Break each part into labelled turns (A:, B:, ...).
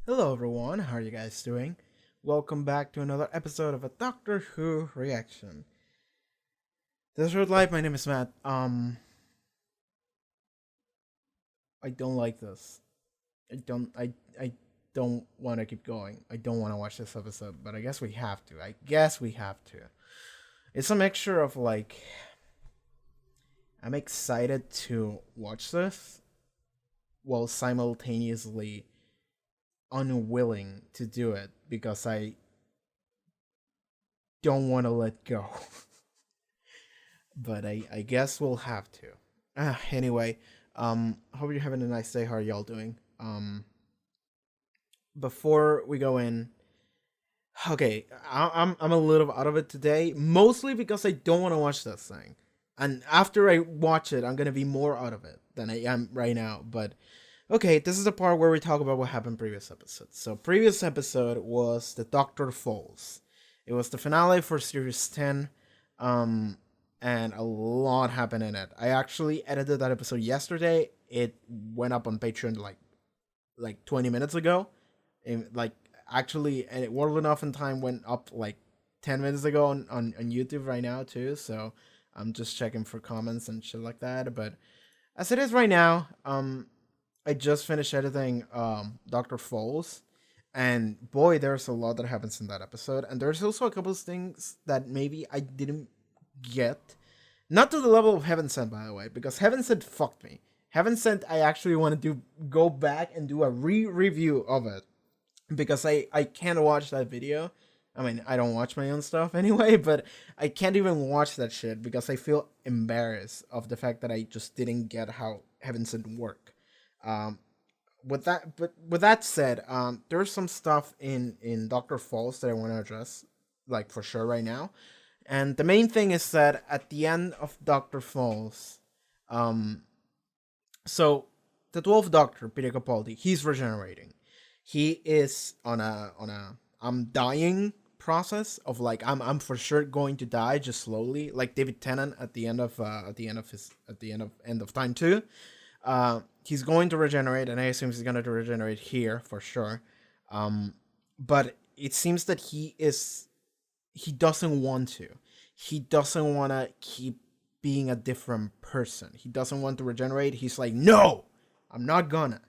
A: Hello everyone, how are you guys doing? Welcome back to another episode of a Doctor Who reaction. This is Road Life, my name is Matt. I don't like this. I don't want to keep going. I don't want to watch this episode, but I guess we have to. It's a mixture of I'm excited to watch this while simultaneously unwilling to do it because I don't want to let go. But I guess we'll have to. Anyway, hope you're having a nice day. How are y'all doing? Before we go in, okay, I'm a little out of it today, mostly because I don't want to watch this thing, and after I watch it, I'm gonna be more out of it than I am right now. But okay, this is the part where we talk about what happened previous episodes. So previous episode was the Doctor Falls. It was the finale for series 10. And a lot happened in it. I actually edited that episode yesterday. It went up on Patreon like 20 minutes ago. And actually, and it World Enough in Time went up like 10 minutes ago on YouTube right now too. So I'm just checking for comments and shit like that. But as it is right now, I just finished editing Doctor Falls, and boy, there's a lot that happens in that episode, and there's also a couple of things that maybe I didn't get, not to the level of Heaven Sent, by the way, because Heaven Sent fucked me. Heaven Sent, I actually want to go back and do a review of it because I can't watch that video. I mean, I don't watch my own stuff anyway, but I can't even watch that shit because I feel embarrassed of the fact that I just didn't get how Heaven Sent work. Um, with that said, there's some stuff in Doctor Falls that I want to address, like for sure right now. And the main thing is that at the end of Doctor Falls, um, so the 12th Doctor, Peter Capaldi, he's regenerating. He is on a I'm dying process of like I'm for sure going to die just slowly, like David Tennant at the end of end of time 2. He's going to regenerate, and I assume he's going to regenerate here for sure. But it seems that he doesn't want to. He doesn't want to keep being a different person. He doesn't want to regenerate. He's like, no, I'm not gonna.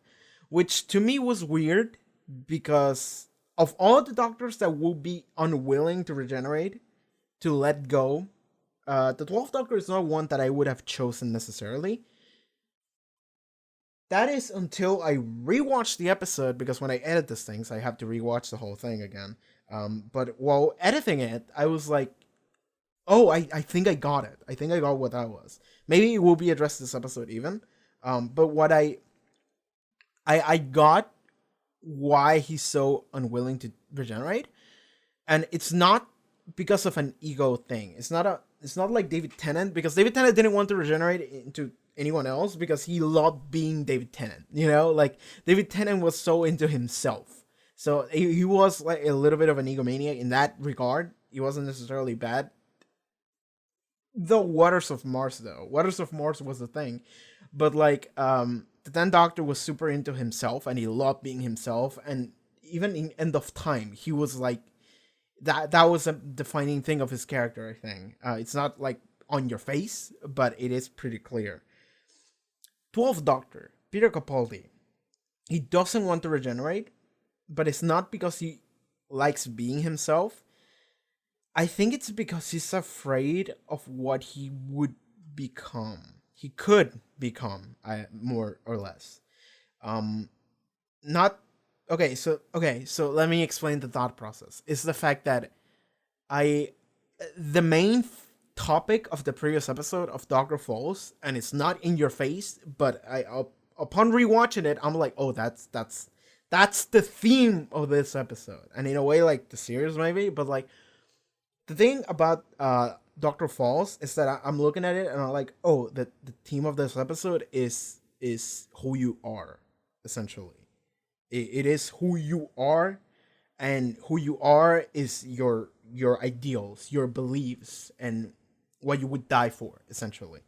A: Which to me was weird because of all the doctors that will be unwilling to regenerate, to let go, the 12th Doctor is not one that I would have chosen necessarily. That is until I rewatched the episode, because when I edit these things, I have to rewatch the whole thing again. But while editing it, I was like, oh, I think I got it. I think I got what that was. Maybe it will be addressed this episode even. But what I got why he's so unwilling to regenerate, and it's not because of an ego thing. It's not like David Tennant, because David Tennant didn't want to regenerate into anyone else because he loved being David Tennant. Like David Tennant was so into himself. So he was like a little bit of an egomaniac in that regard. He wasn't necessarily bad. The Waters of Mars, though. Waters of Mars was the thing. But like the 10th Doctor was super into himself, and he loved being himself, and even in End of Time, he was like that was a defining thing of his character, I think. It's not like on your face, but it is pretty clear. 12th Doctor, Peter Capaldi, he doesn't want to regenerate, but it's not because he likes being himself. I think it's because he's afraid of what he would become. He could become, more or less. Um, not So let me explain the thought process. It's the fact that I the main topic of the previous episode of Doctor Falls, and it's not in your face, but upon rewatching it, I'm like, oh, that's the theme of this episode, and in a way, like the series maybe, but like the thing about Doctor Falls is that I'm looking at it and I'm like, oh, the theme of this episode is who you are, essentially. It is who you are, and who you are is your ideals, your beliefs, and what you would die for, essentially.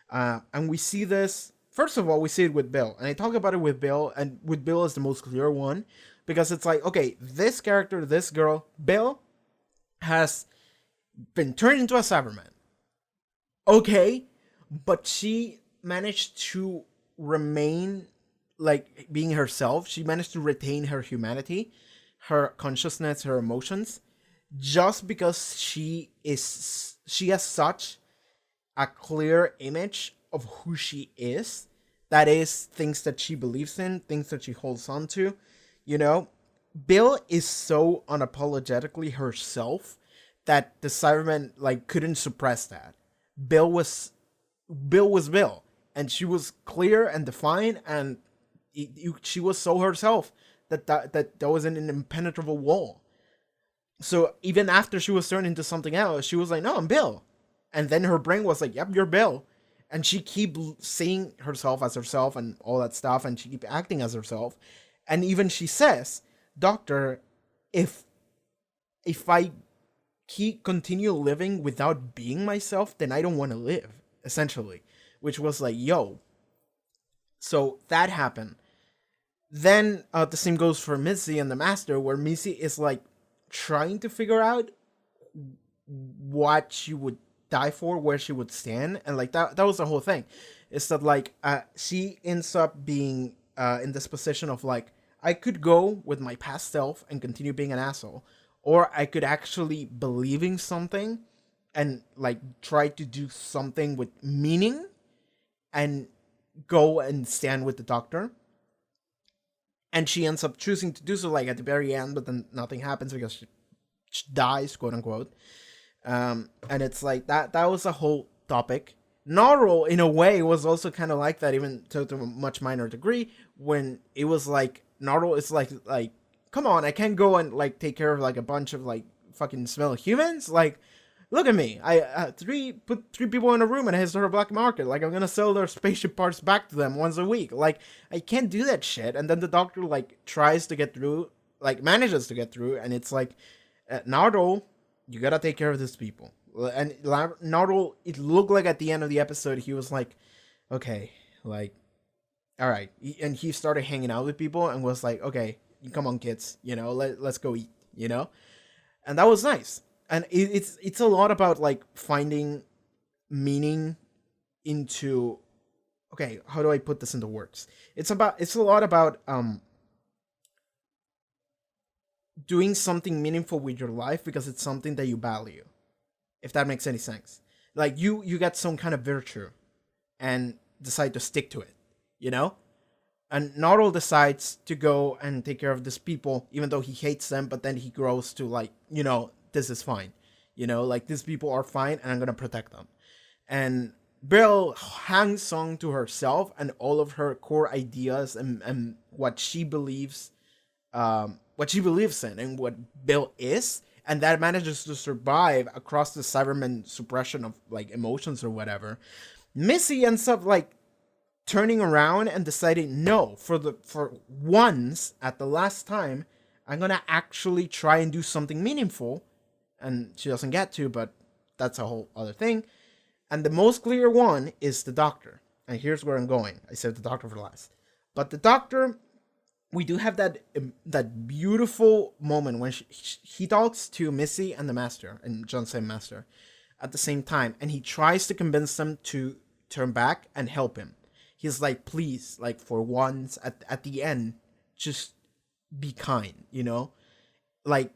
A: And we see this. First of all, we see it with Bill, and I talk about it with Bill, and with Bill is the most clear one because it's like, okay, this character, this girl, Bill, has been turned into a Cyberman. Okay, but she managed to remain like being herself. She managed to retain her humanity, her consciousness, her emotions, just because she has such a clear image of who she is. That is things that she believes in, things that she holds on to. You know, Bill is so unapologetically herself that the Cybermen like couldn't suppress that. Bill was Bill was Bill, and she was clear and defined, and she was so herself that there was an impenetrable wall. So even after she was turned into something else, she was like, "No, I'm Bill," and then her brain was like, "Yep, you're Bill," and she keep seeing herself as herself and all that stuff, and she keep acting as herself, and even she says, "Doctor, if I keep continue living without being myself, then I don't want to live." Essentially, which was like, "Yo." So that happened. Then the same goes for Missy and the Master, where Missy is like trying to figure out what she would die for, where she would stand, and like that was the whole thing. Is that like she ends up being in this position of like, I could go with my past self and continue being an asshole, or I could actually believing something and like try to do something with meaning and go and stand with the Doctor. And she ends up choosing to do so like at the very end, but then nothing happens because she dies, quote unquote. And it's like that was a whole topic. Narl, in a way, was also kind of like that, even to a much minor degree, when it was like, Narl is like, come on, I can't go and like take care of like a bunch of like fucking smelly humans. Like, look at me. I put three people in a room and I start a black market. Like, I'm gonna sell their spaceship parts back to them once a week. Like, I can't do that shit. And then the Doctor like tries to get through, like manages to get through, and it's like, Nardo, you gotta take care of these people. And Nardo, it looked like at the end of the episode he was like, okay, like, all right, and he started hanging out with people and was like, okay, come on, kids, let's go eat, and that was nice. And it's a lot about like finding meaning into, okay, how do I put this into words? It's a lot about doing something meaningful with your life because it's something that you value, if that makes any sense. Like you get some kind of virtue and decide to stick to it, and Narl decides to go and take care of these people even though he hates them, but then he grows to like, this is fine, like these people are fine and I'm gonna protect them. And Bill hangs on to herself and all of her core ideas and what she believes in and what Bill is, and that manages to survive across the Cyberman suppression of like emotions or whatever. Missy ends up like turning around and deciding, no, for once, at the last time, I'm gonna actually try and do something meaningful. And she doesn't get to, but that's a whole other thing. And the most clear one is the Doctor. And here's where I'm going. I said the Doctor for last. But the Doctor, we do have that beautiful moment when he talks to Missy and the Master, and Johnson Master, at the same time. And he tries to convince them to turn back and help him. He's like, please, like for once, at the end, just be kind, Like,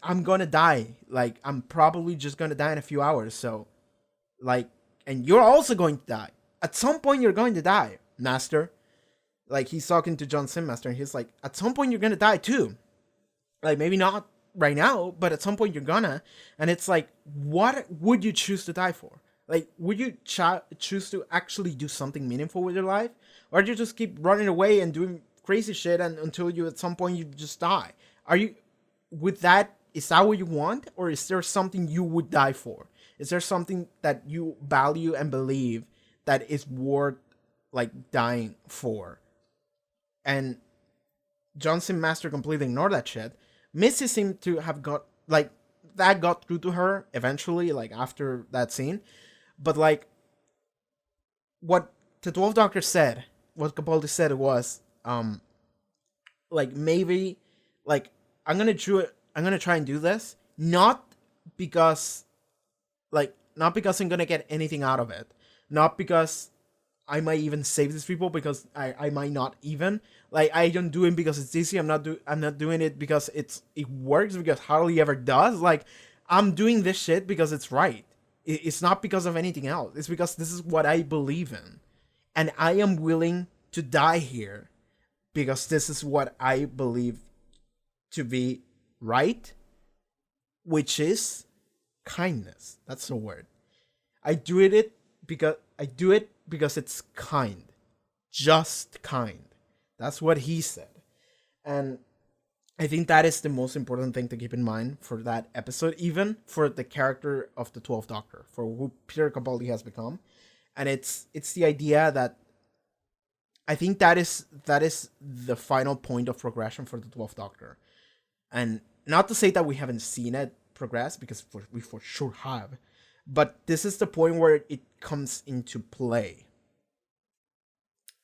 A: I'm gonna die. Like, I'm probably just gonna die in a few hours, so, like, and you're also going to die. At some point, you're going to die, Master. Like, he's talking to John Sim Master, and he's like, at some point, you're gonna die, too. Like, maybe not right now, but at some point, you're gonna. And it's like, what would you choose to die for? Like, would you choose to actually do something meaningful with your life? Or do you just keep running away and doing crazy shit and until you, at some point, you just die? With that, is that what you want? Or is there something you would die for? Is there something that you value and believe that is worth, like, dying for? And Johnson Master completely ignored that shit. Missy seemed to have got, like, that got through to her eventually, like, after that scene. But, like, what the 12th Doctor said, what Capaldi said was, like maybe like I'm gonna try and do this, not because not because I'm gonna get anything out of it, not because I might even save these people, because I might not even, like, I don't do it because it's easy. I'm not doing it because it works, because hardly ever does. Like, I'm doing this shit because it's right. It's not because of anything else. It's because this is what I believe in, and I am willing to die here because this is what I believe to be right, which is kindness. That's the word. I do it because it's kind. Just kind. That's what he said. And I think that is the most important thing to keep in mind for that episode, even for the character of the 12th Doctor, for who Peter Capaldi has become. And it's the idea that I think that is the final point of progression for the 12th Doctor. And not to say that we haven't seen it progress, because we for sure have, but this is the point where it comes into play.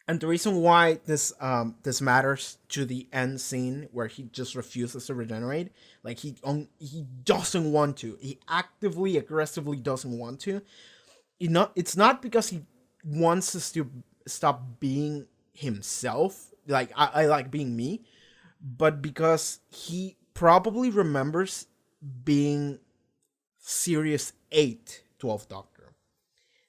A: And the reason why this matters to the end scene where he just refuses to regenerate, like he doesn't want to, he actively, aggressively doesn't want to. It's not because he wants us to stop being himself, like I like being me, but because he probably remembers being Series 8 12th Doctor.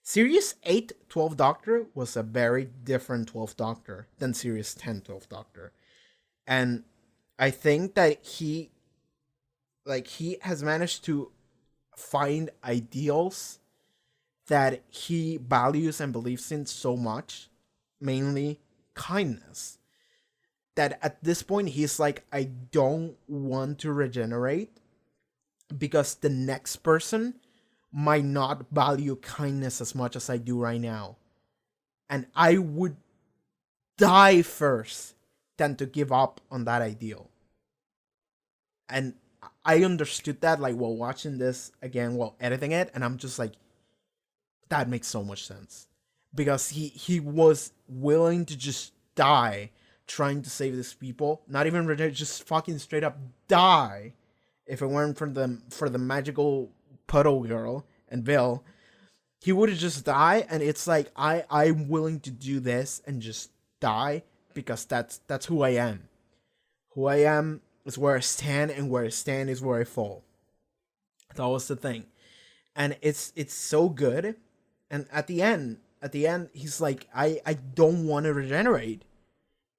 A: Series 8 12th Doctor was a very different 12th Doctor than Series 10 12th Doctor. And I think that he has managed to find ideals that he values and believes in so much, mainly kindness, that at this point he's like, I don't want to regenerate because the next person might not value kindness as much as I do right now. And I would die first than to give up on that ideal. And I understood that, like, while watching this again, while editing it, and I'm just like, that makes so much sense. Because he was willing to just die trying to save these people. Not even just fucking straight up die. If it weren't for the magical puddle girl and Bill, he would have just died. And it's like, I'm willing to do this and just die because that's who I am. Who I am is where I stand, and where I stand is where I fall. That was the thing. And it's so good. And at the end, he's like, I don't want to regenerate.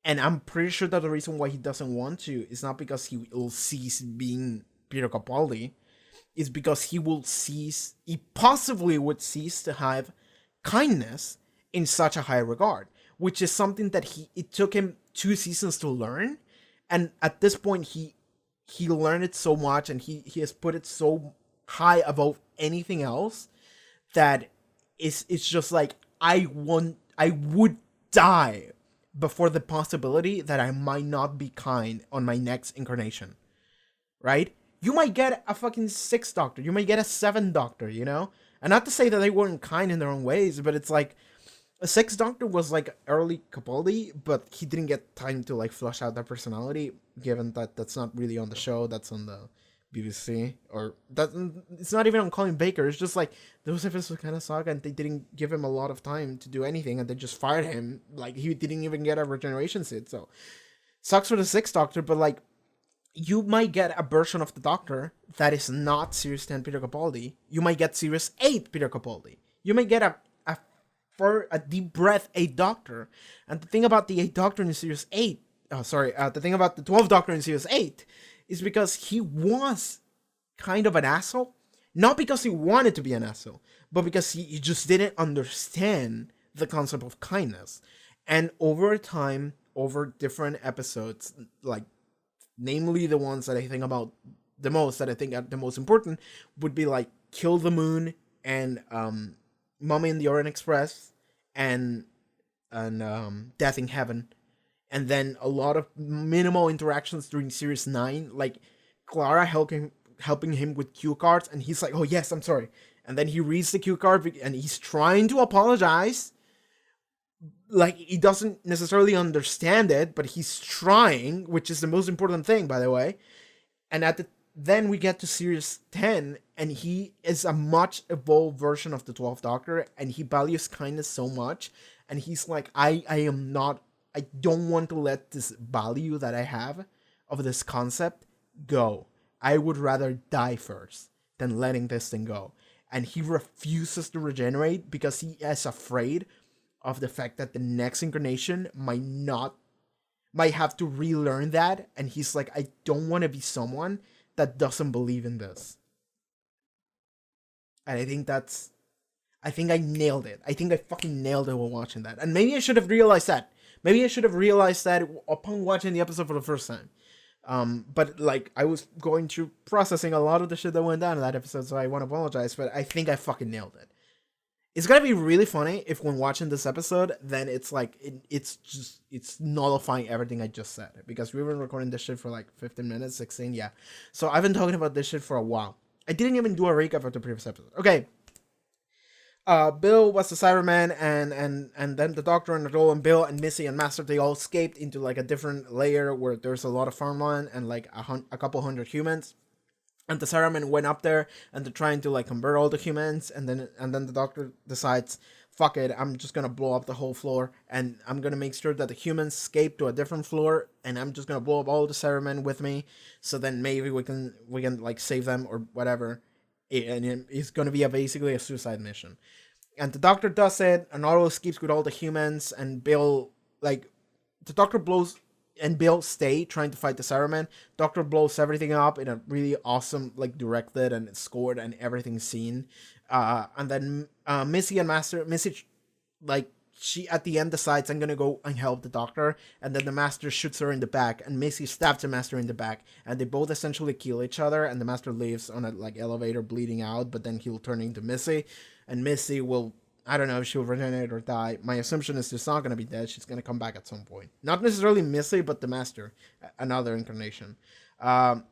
A: And I'm pretty sure that the reason why he doesn't want to is not because he will cease being Peter Capaldi, is because he possibly would cease to have kindness in such a high regard, which is something that it took him 2 seasons to learn. And at this point, he learned it so much, and he has put it so high above anything else that it's just like, I would die before the possibility that I might not be kind on my next incarnation, right? You might get a fucking 6th Doctor, you might get a 7th Doctor, you know? And not to say that they weren't kind in their own ways, but it's like, a 6th Doctor was like early Capaldi, but he didn't get time to like flush out that personality, given that that's not really on the show, that's on the BBC, or that it's not even on Colin Baker. It's just like those episodes kind of suck, and they didn't give him a lot of time to do anything, and they just fired him. Like, he didn't even get a regeneration suit, so sucks for the 6th Doctor. But like, you might get a version of the Doctor that is not Series 10 Peter Capaldi. You might get Series 8 Peter Capaldi. You might get for a deep breath 8th Doctor. And the thing about the 8th Doctor in Series 8, the thing about the 12th Doctor in Series 8 is because he was kind of an asshole. Not because he wanted to be an asshole, but because he just didn't understand the concept of kindness. And over time, over different episodes, like, namely the ones that I think about the most, that I think are the most important, would be like Kill the Moon and Mummy and the Orient Express and Death in Heaven. And then a lot of minimal interactions during Series 9, like Clara helping him with cue cards, and he's like, oh yes, I'm sorry. And then he reads the cue card, and he's trying to apologize, like he doesn't necessarily understand it, but he's trying, which is the most important thing, by the way. And then we get to series 10, and he is a much evolved version of the 12th Doctor, and he values kindness so much, and he's like, I don't want to let this value that I have of this concept go. I would rather die first than letting this thing go. And he refuses to regenerate because he is afraid of the fact that the next incarnation might have to relearn that. And he's like, I don't want to be someone that doesn't believe in this. And I think I nailed it. I think I fucking nailed it while watching that. And maybe I should have realized that. Maybe I should have realized that upon watching the episode for the first time. But like I was going through processing a lot of the shit that went down in that episode, so I want to apologize, but I think I fucking nailed it. It's gonna be really funny if when watching this episode, then it's like it's nullifying everything I just said, because we've been recording this shit for like 15 minutes, 16, yeah. So I've been talking about this shit for a while. I didn't even do a recap of the previous episode. Okay. Bill was the Cyberman, and then the Doctor and Joel and Bill and Missy and Master, they all escaped into like a different layer where there's a lot of farmland and like a couple hundred humans. And the Cybermen went up there and they're trying to like convert all the humans, and then the Doctor decides, fuck it, I'm just gonna blow up the whole floor, and I'm gonna make sure that the humans escape to a different floor, and I'm just gonna blow up all the Cybermen with me, so then maybe we can like save them or whatever. And it's gonna be basically a suicide mission. And the Doctor does it, and Otto escapes with all the humans, and Bill, like, the Doctor blows, and Bill stay trying to fight the Cybermen. Doctor blows everything up in a really awesome, like, directed and scored and everything scene. And then Missy, like, she at the end decides, I'm gonna go and help the Doctor, and then the Master shoots her in the back, and Missy stabs the Master in the back, and they both essentially kill each other, and the Master leaves on a like elevator bleeding out, but then he'll turn into Missy, and Missy will, I don't know if she'll regenerate or die. My assumption is she's not gonna be dead. She's gonna come back at some point. Not necessarily Missy, but the Master, another incarnation. But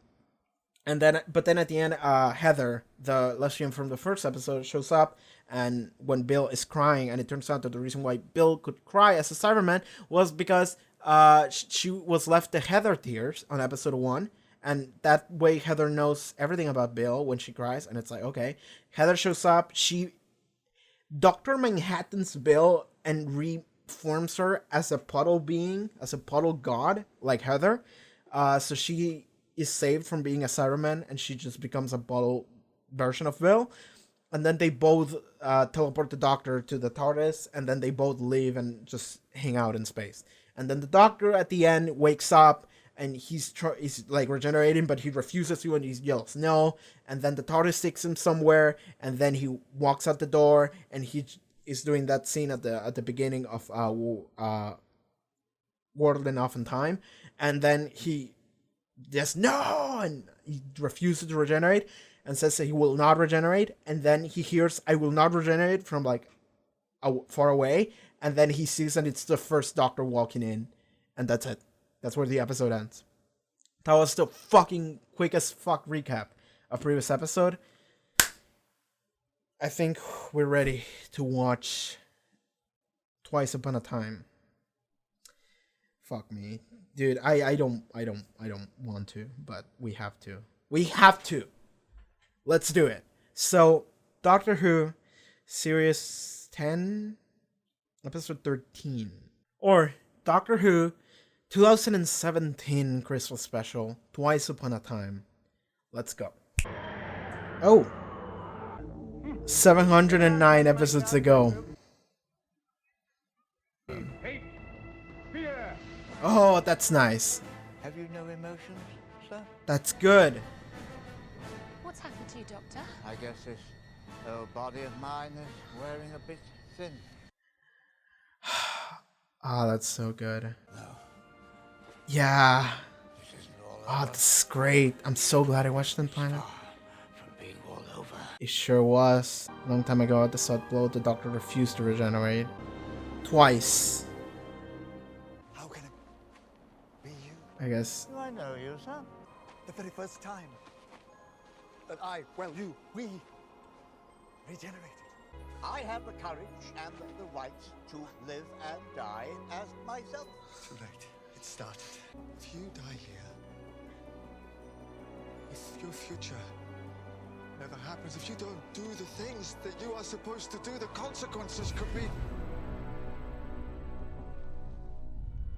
A: then at the end, Heather, the lesbian from the first episode, shows up, and when Bill is crying, and it turns out that the reason why Bill could cry as a Cyberman was because she was left the Heather tears on episode 1, and that way Heather knows everything about Bill when she cries, and it's like, okay. Heather shows up, she Dr. Manhattan's Bill and reforms her as a puddle being, as a puddle god, like Heather. So she is saved from being a Cyberman, and she just becomes a puddle version of Bill. And then they both teleport the Doctor to the TARDIS, and then they both leave and just hang out in space. And then the Doctor at the end wakes up, and he's like regenerating, but he refuses to, and he yells no. And then the TARDIS takes him somewhere, and then he walks out the door, and he is doing that scene at the beginning of World Enough in Time, and then he just no, and he refuses to regenerate, and says that he will not regenerate, and then he hears I will not regenerate from like far away, and then he sees that it's the first Doctor walking in, and that's it. That's where the episode ends. That was the fucking quick as fuck recap of previous episode. I think we're ready to watch Twice Upon a Time. Fuck me. Dude, I don't want to, but we have to. We have to. Let's do it. So, Doctor Who, Series 10, Episode 13. Or Doctor Who 2017 Christmas Special, Twice Upon a Time. Let's go. Oh. 709 episodes ago.
B: Hate, fear.
A: Oh, that's nice.
C: Have you no emotions, sir?
A: That's good.
D: What's happened to you, Doctor?
C: I guess this old body of mine is wearing a bit thin.
A: Ah, oh, that's so good.
C: No.
A: Yeah.
C: This isn't all
A: Oh,
C: over.
A: this is great. I'm so glad I watched them planet.
C: From being all over.
A: It sure was. A long time ago at the South Blow, the Doctor refused to regenerate. Twice.
E: How can it be you?
A: I guess.
C: Do I know you, sir?
E: The very first time that we regenerated.
C: I have the courage and the right to live and die as myself.
E: Too late. It started. If you die here, if your future never happens, if you don't do the things that you are supposed to do, the consequences could be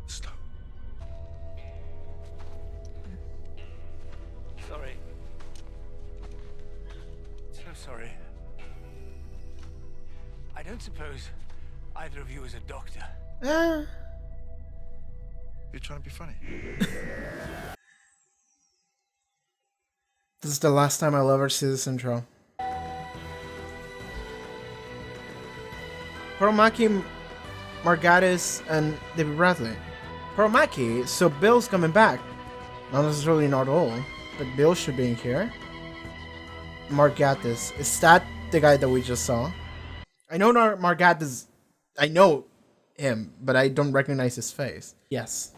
E: slow.
F: Sorry. So sorry. I don't suppose either of you is a doctor.
E: You're trying to be funny.
A: This is the last time I'll ever see this intro. Poromaki, Margatis, and David Bradley. Poromaki, so Bill's coming back. Not necessarily not all, but Bill should be in here. Margatis, is that the guy that we just saw? I know Margatis, I know him, but I don't recognize his face. Yes.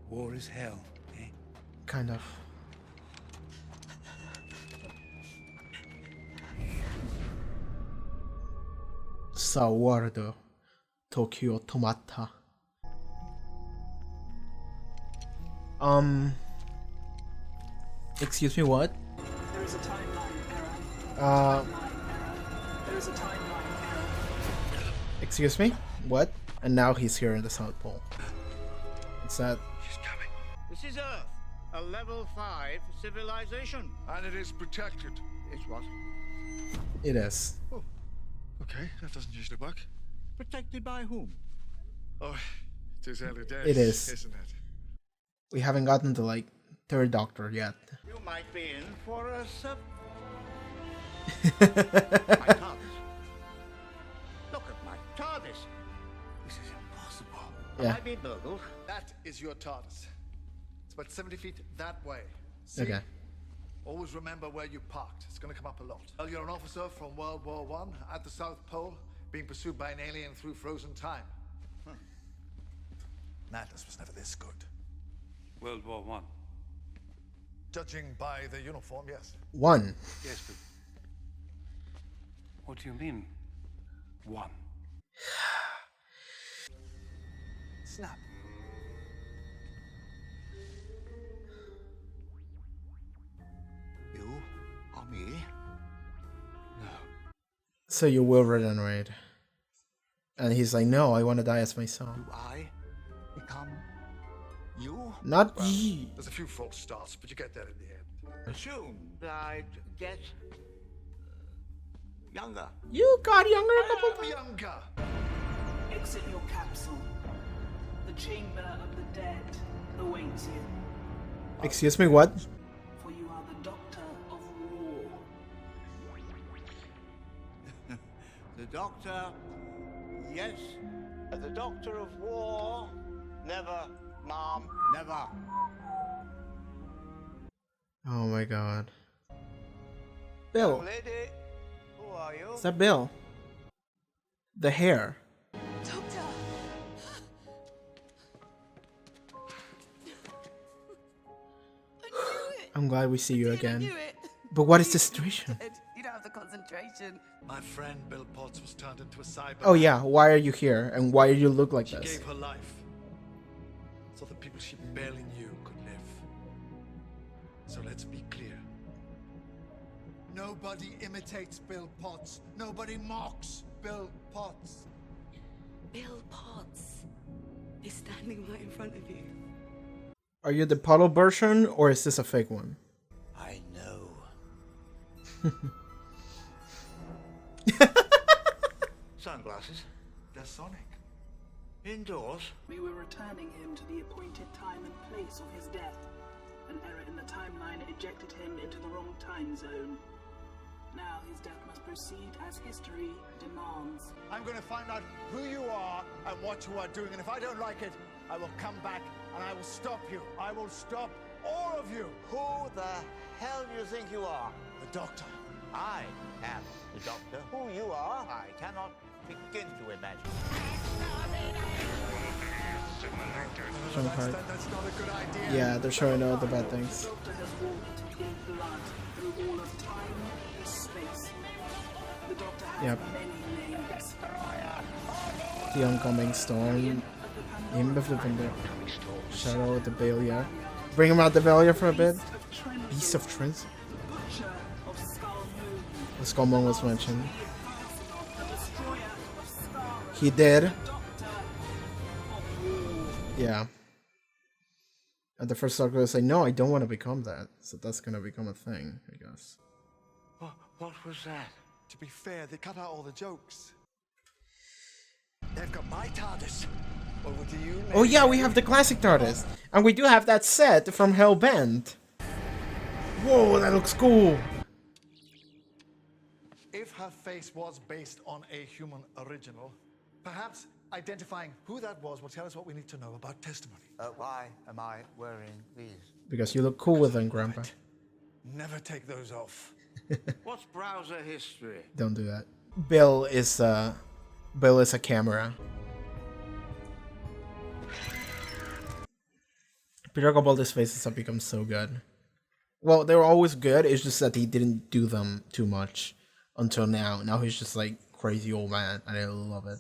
F: War is hell, eh?
A: Kind of. Sawardo Tokyo Tomata. Excuse me, what?
G: There is a timeline error. There is a timeline error.
A: Excuse me? What? And now he's here in the South Pole. What's that?
F: She's coming.
C: This is Earth, a level 5 civilization.
E: And it is protected.
C: It's what?
A: It is.
E: Oh, okay. That doesn't usually work.
C: Protected by whom?
E: Oh, it is early days.
A: It is.
E: Isn't it?
A: We haven't gotten to like third Doctor yet.
C: You might be in for a my TARDIS. Look at my TARDIS.
F: This is impossible.
A: Yeah.
C: I be burgled.
E: That is your TARDIS. It's about 70 feet that way. See?
A: Okay.
E: Always remember where you parked. It's going to come up a lot. Well, you're an officer from World War I at the South Pole, being pursued by an alien through frozen time. Madness was never this good.
F: World War I.
E: Judging by the uniform, yes.
A: One.
F: Yes, but what do you mean? One.
E: Snap.
C: You or me?
F: No.
A: So you will regenerate. And he's like, no, I want to die as myself.
C: Do I become you?
A: Not ye.
E: There's a few false starts, but you get there in the end.
C: Assumed I'd get younger.
A: You got younger a couple
E: I'm
A: times.
E: younger.
G: Exit your capsule. The chamber of the dead awaits you.
A: Excuse me, what?
G: For you are the Doctor of War.
C: The Doctor, yes. The Doctor of War, never, Mom, never.
A: Oh my god. Bill.
C: Lady, who are you?
A: Is that Bill? The hair.
D: Doctor! I knew it!
A: I'm glad we see you
D: I
A: again.
D: knew it!
A: But what is the situation?
D: You don't have the concentration.
E: My friend Bill Potts was turned into a cyber.
A: Oh yeah, why are you here? And why do you look like
E: She
A: this?
E: gave her life so the people she barely knew could live. So let's be clear. Nobody imitates Bill Potts. Nobody mocks Bill Potts.
D: Bill Potts is standing right in front of you.
A: Are you the puddle version or is this a fake one?
C: I know. Sunglasses.
E: They're Sonic.
C: Indoors.
G: We were returning him to the appointed time and place of his death. An error in the timeline ejected him into the wrong time zone. Now his death must proceed as history demands.
C: I'm going to find out who you are and what you are doing, and if I don't like it, I will come back and I will stop you. I will stop all of you. Who the hell do you think you are?
E: The Doctor.
C: I am the Doctor. Who you are, I cannot begin to imagine.
A: Showing part.
E: That's not a good idea.
A: Yeah, they're showing all the bad things.
G: The Doctor has walked in blood through all of time and space. The Doctor has
A: Yep.
G: many names.
A: The oncoming storm. Him of the Thunder. Shadow of the Balia. Bring him out the Balia for a bit. Beast of Trins.
G: Butcher of Skull Moon.
A: The Skullmon was mentioned.
G: The Destroyer of Skara.
A: He did.
G: Doctor of War.
A: Yeah. And the first Doctor was like, no, I don't want to become that. So that's gonna become a thing, I guess.
E: What was that?
C: To be fair, they cut out all the jokes. They've got my TARDIS. Over to you,
A: Oh yeah, we have the classic TARDIS. And we do have that set from Hellbent. Whoa, that looks cool.
E: If her face was based on a human original, perhaps identifying who that was will tell us what we need to know about testimony.
C: Why am I wearing these?
A: Because you look cool with them, Grandpa.
E: Never take those off.
F: What's browser history?
A: Don't do that. Bill is a camera. Peter Capaldi's faces have become so good. Well, they were always good, it's just that he didn't do them too much until now. Now he's just like crazy old man, and I love it.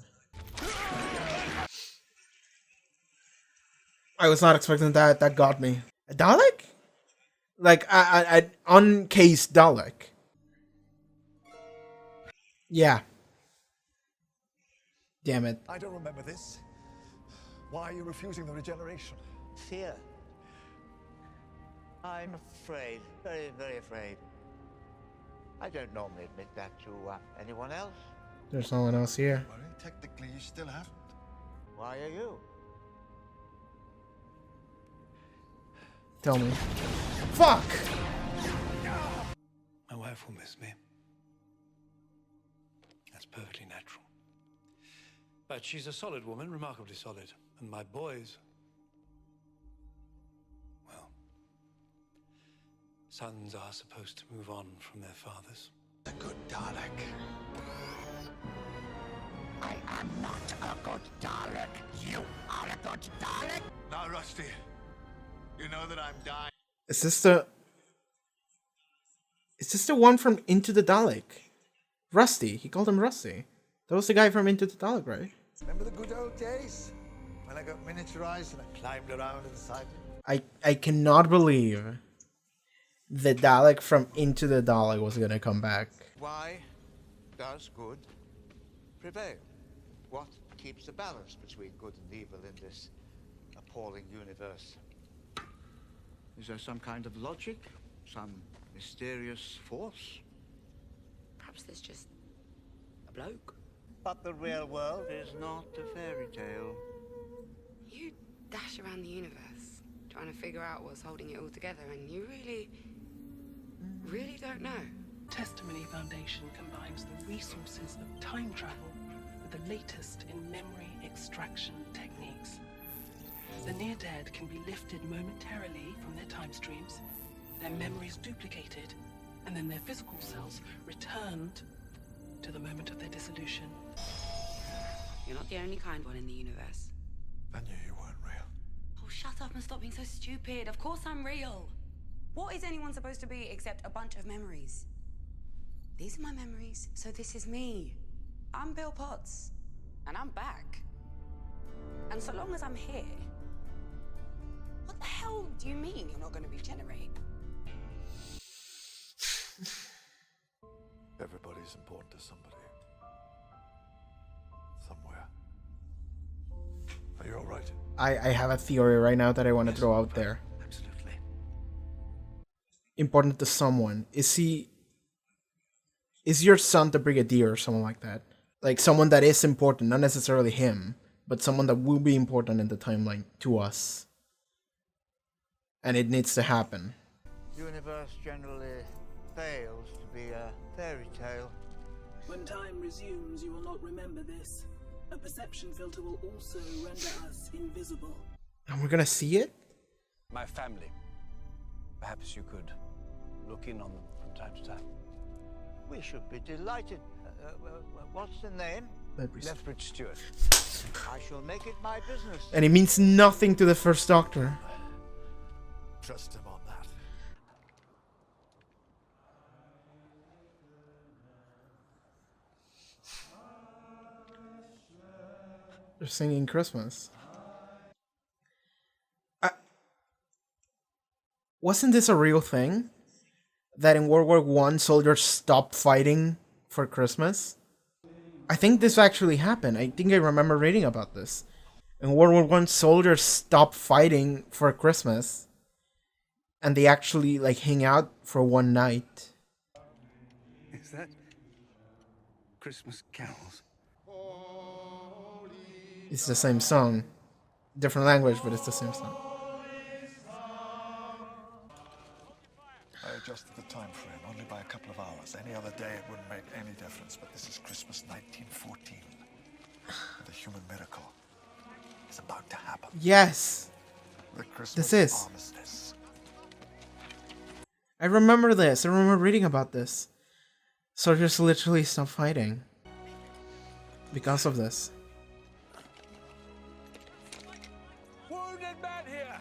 A: I was not expecting that, that got me. A Dalek? Like, an uncased Dalek. Yeah. Damn it.
C: I don't remember this. Why are you refusing the regeneration?
H: Fear. I'm afraid, very, very afraid. I don't normally admit that to anyone else.
A: There's no one else here.
C: Well, technically, you still haven't.
H: Why are you?
A: Tell me. Fuck!
F: My wife will miss me. That's perfectly natural. But she's a solid woman, remarkably solid. And my boys... well... sons are supposed to move on from their fathers.
C: A good Dalek.
H: I am not a good Dalek. You are a good Dalek.
E: Now, Rusty, you know that I'm dying.
A: Is this the... Is this the one from Into the Dalek? Rusty. He called him Rusty. That was the guy from Into the Dalek, right?
C: Remember the good old days? When I got miniaturized and I climbed around inside?
A: I cannot believe the Dalek from Into the Dalek was gonna come back.
H: Why does good prevail? What keeps the balance between good and evil in this appalling universe? Is there some kind of logic? Some mysterious force?
D: Perhaps there's just a bloke.
H: But the real world is not a fairy tale.
D: You dash around the universe trying to figure out what's holding it all together, and you really don't know.
G: Testimony Foundation combines the resources of time travel with the latest in memory extraction techniques. The near-dead can be lifted momentarily from their time streams, their memories duplicated, and then their physical selves returned to the moment of their dissolution.
D: You're not the only kind one in the universe.
C: I knew you weren't real.
D: Oh, shut up and stop being so stupid. Of course I'm real. What is anyone supposed to be except a bunch of memories? These are my memories, so this is me. I'm Bill Potts, and I'm back. And so long as I'm here, what the hell do you mean you're not going to regenerate?
C: Everybody's important to somebody. Somewhere. Are you alright?
A: I have a theory right now that I want to throw out there.
F: Absolutely.
A: Important to someone. Is your son the Brigadier or someone like that? Like someone that is important, not necessarily him, but someone that will be important in the timeline to us. And it needs to happen.
H: Universe generally fails to be a fairy tale.
G: When time resumes, you will not remember this. A perception filter will also render us invisible.
A: And we're gonna see it?
F: My family. Perhaps you could look in on them from time to time.
H: We should be delighted. What's the name?
F: Lethbridge Stewart.
H: I shall make it my business.
A: And it means nothing to the First Doctor.
C: Trust him on that.
A: They're singing Christmas. Wasn't this a real thing? That in World War One, soldiers stopped fighting for Christmas? I think this actually happened. I think I remember reading about this. In World War One, soldiers stopped fighting for Christmas, and they actually like hang out for one night.
I: Is that Christmas carols?
A: It's the same song, different language, but it's the same song.
E: I adjusted the time frame only by a couple of hours. Any other day it wouldn't make any difference, but this is Christmas 1914. And the human miracle is about to happen.
A: Yes,
E: The Christmas
A: this is.
E: armistice.
A: I remember this. I remember reading about this. Soldiers literally stopped fighting because of this.
B: Wounded man here!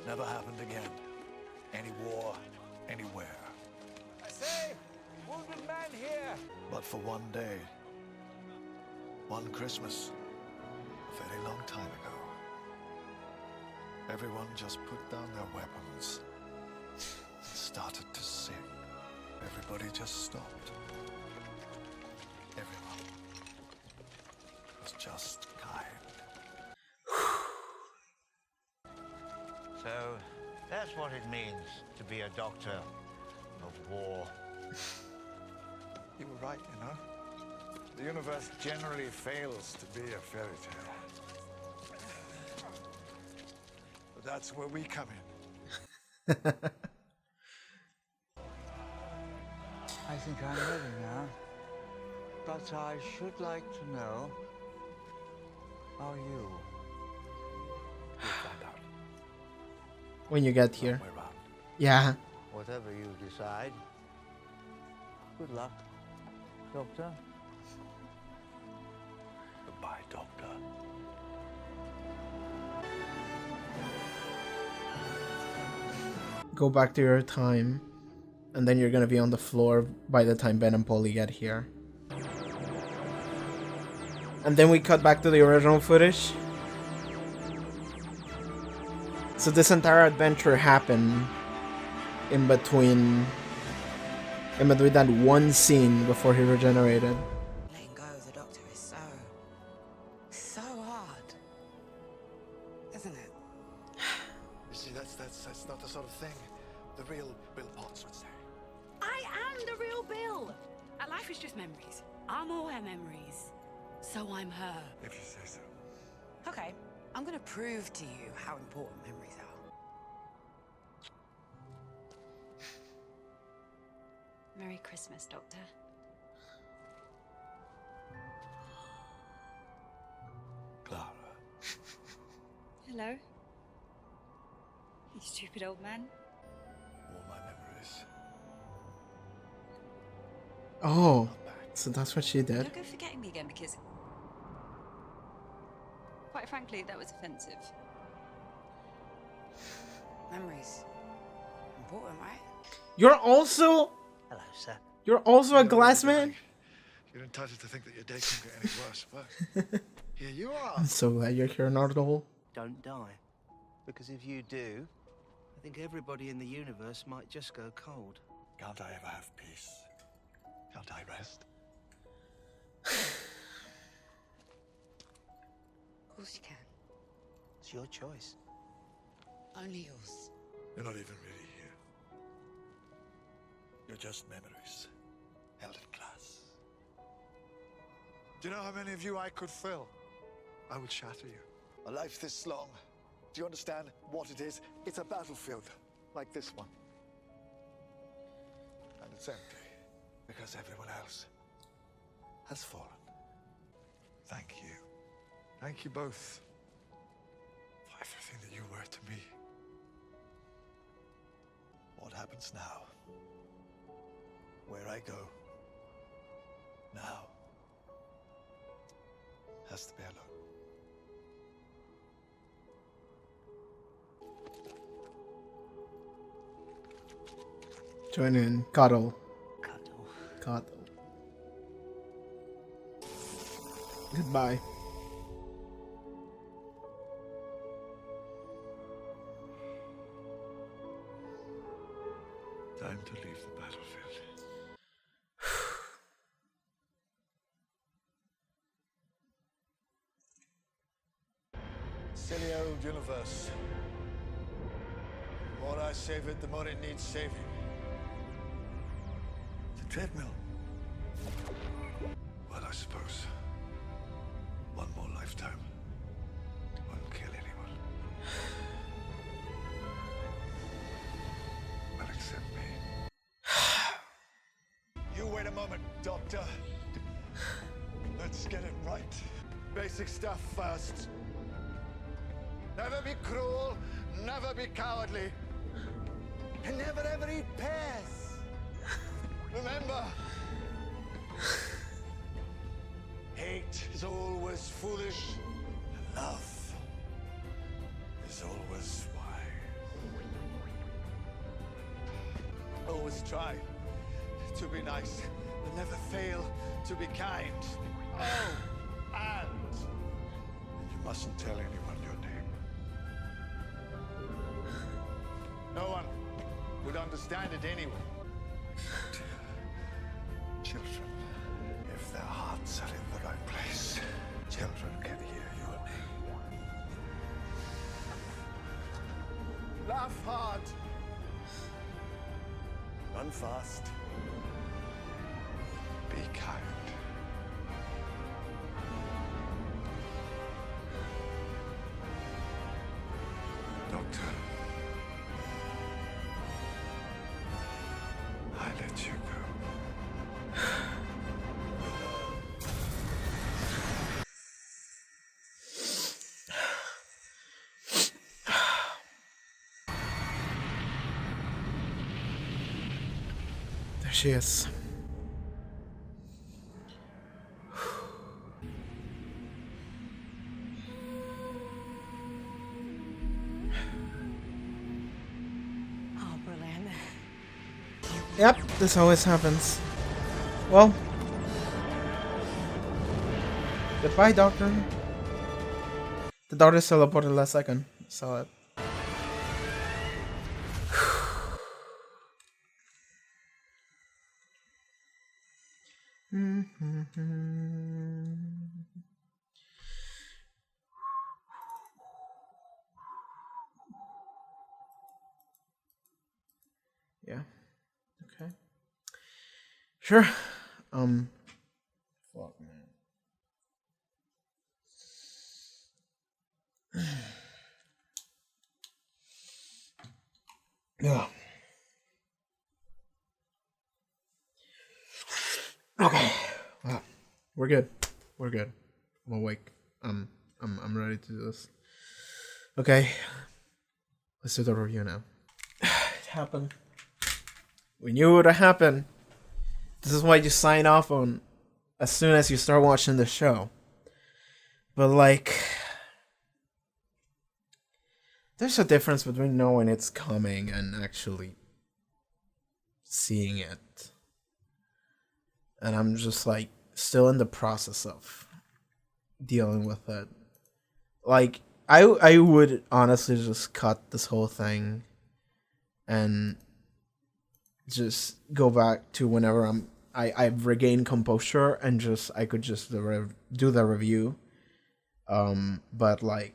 E: Never happened again. Any war, anywhere.
B: I say, wounded man here!
E: But for one day, one Christmas, a very long time ago, everyone just put down their weapons and started to sing. Everybody just stopped. Everyone was just kind.
H: So, that's what it means to be a doctor of war.
E: You were right, you know. The universe generally fails to be a fairy tale. But that's where we come in.
H: I think I'm ready now. But I should like to know, are you?
E: We'll find out.
A: When you get here.
E: Way round.
A: Yeah.
H: Whatever you decide. Good luck, Doctor.
E: Goodbye, Doctor.
A: Go back to your time, and then you're gonna be on the floor by the time Ben and Polly get here. And then we cut back to the original footage. So this entire adventure happened in between that one scene before he regenerated.
D: Letting go of the Doctor is so hard. Isn't it?
E: You see, that's not the sort of thing the real Bill Potts would say.
D: I am the real Bill. Our life is just memories. I'm all her memories. So I'm her.
E: If you say so.
D: Okay, I'm gonna prove to you how important memories are.
J: Merry Christmas, Doctor.
E: Clara.
J: Hello. You stupid old man.
E: All my memories.
A: Oh, so that's what she
J: You're
A: did.
J: go forgetting me again because, quite frankly, that was offensive.
D: Memories. Important, right?
A: You're also
H: Hello, sir.
A: a glass man?
E: You're entitled to think that your day can't get any worse, but here you are.
A: I'm so glad you're here, Nardole.
K: Don't die. Because if you do, I think everybody in the universe might just go cold.
E: Can't I ever have peace? Can't I rest?
D: Of course you can.
K: It's your choice.
D: Only yours.
E: You're not even really here. You're just memories, held in glass. Do you know how many of you I could fill? I would shatter you. A life this long. Do you understand what it is? It's a battlefield, like this one. And it's empty, because everyone else has fallen. Thank you. Thank you both for everything that you were to me. What happens now? Where I go now has to be alone.
A: Join in. Cuddle.
K: Cuddle.
A: Cuddle. Goodbye.
E: Time to leave the battlefield. Silly old universe. The more I save it, the more it needs saving. The treadmill. Well, I suppose one more lifetime won't kill anyone. Well, except me. You wait a moment, Doctor. Let's get it right. Basic stuff first. Never be cruel, never be cowardly, and never ever eat pears. Remember, hate is always foolish, and love is always wise. Always try to be nice, but never fail to be kind. Oh, and you mustn't tell anyone your name. No one would understand it anyway. Children, if their hearts are in the right place, children can hear your name. Laugh hard. Run fast. Be kind. Doctor, I let you go.
A: There she is.
D: Oh, brilliant.
A: Yep, this always happens. Well, goodbye, Doctor. The doctor teleported last second. Saw it. Yeah. Okay. Sure. Fuck, man. Yeah. Okay. Wow. We're good. We're good. I'm awake. I'm ready to do this. Okay. Let's do the review now. It happened. We knew it would happen. This is why you sign off on as soon as you start watching the show. But like, there's a difference between knowing it's coming and actually seeing it. And I'm just like still in the process of dealing with it. Like I would honestly just cut this whole thing and just go back to whenever I've regained composure and just I could just do the review. But like,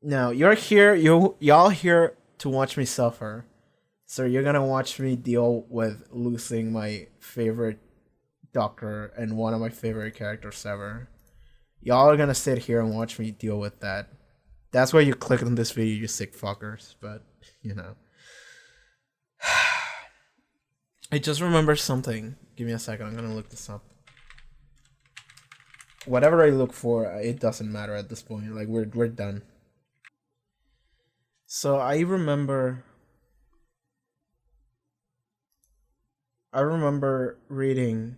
A: now you're here, y'all here to watch me suffer, so you're gonna watch me deal with losing my favorite doctor and one of my favorite characters ever. Y'all are gonna sit here and watch me deal with that. That's why you clicked on this video, you sick fuckers. But you know, I just remembered something. Give me a second. I'm gonna look this up. Whatever I look for, it doesn't matter at this point. Like we're done. So I remember reading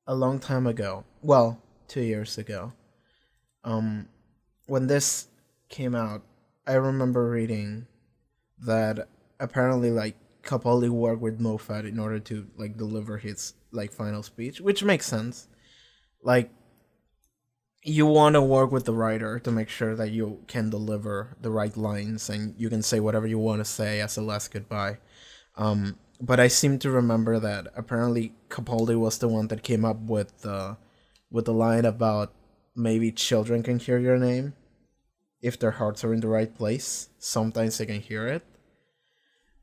A: a long time ago. Well, 2 years ago. When this came out, I remember reading that apparently like Capaldi worked with Moffat in order to like deliver his like final speech, which makes sense. Like you want to work with the writer to make sure that you can deliver the right lines and you can say whatever you want to say as a last goodbye. But I seem to remember that apparently Capaldi was the one that came up with the line about maybe children can hear your name if their hearts are in the right place. Sometimes they can hear it.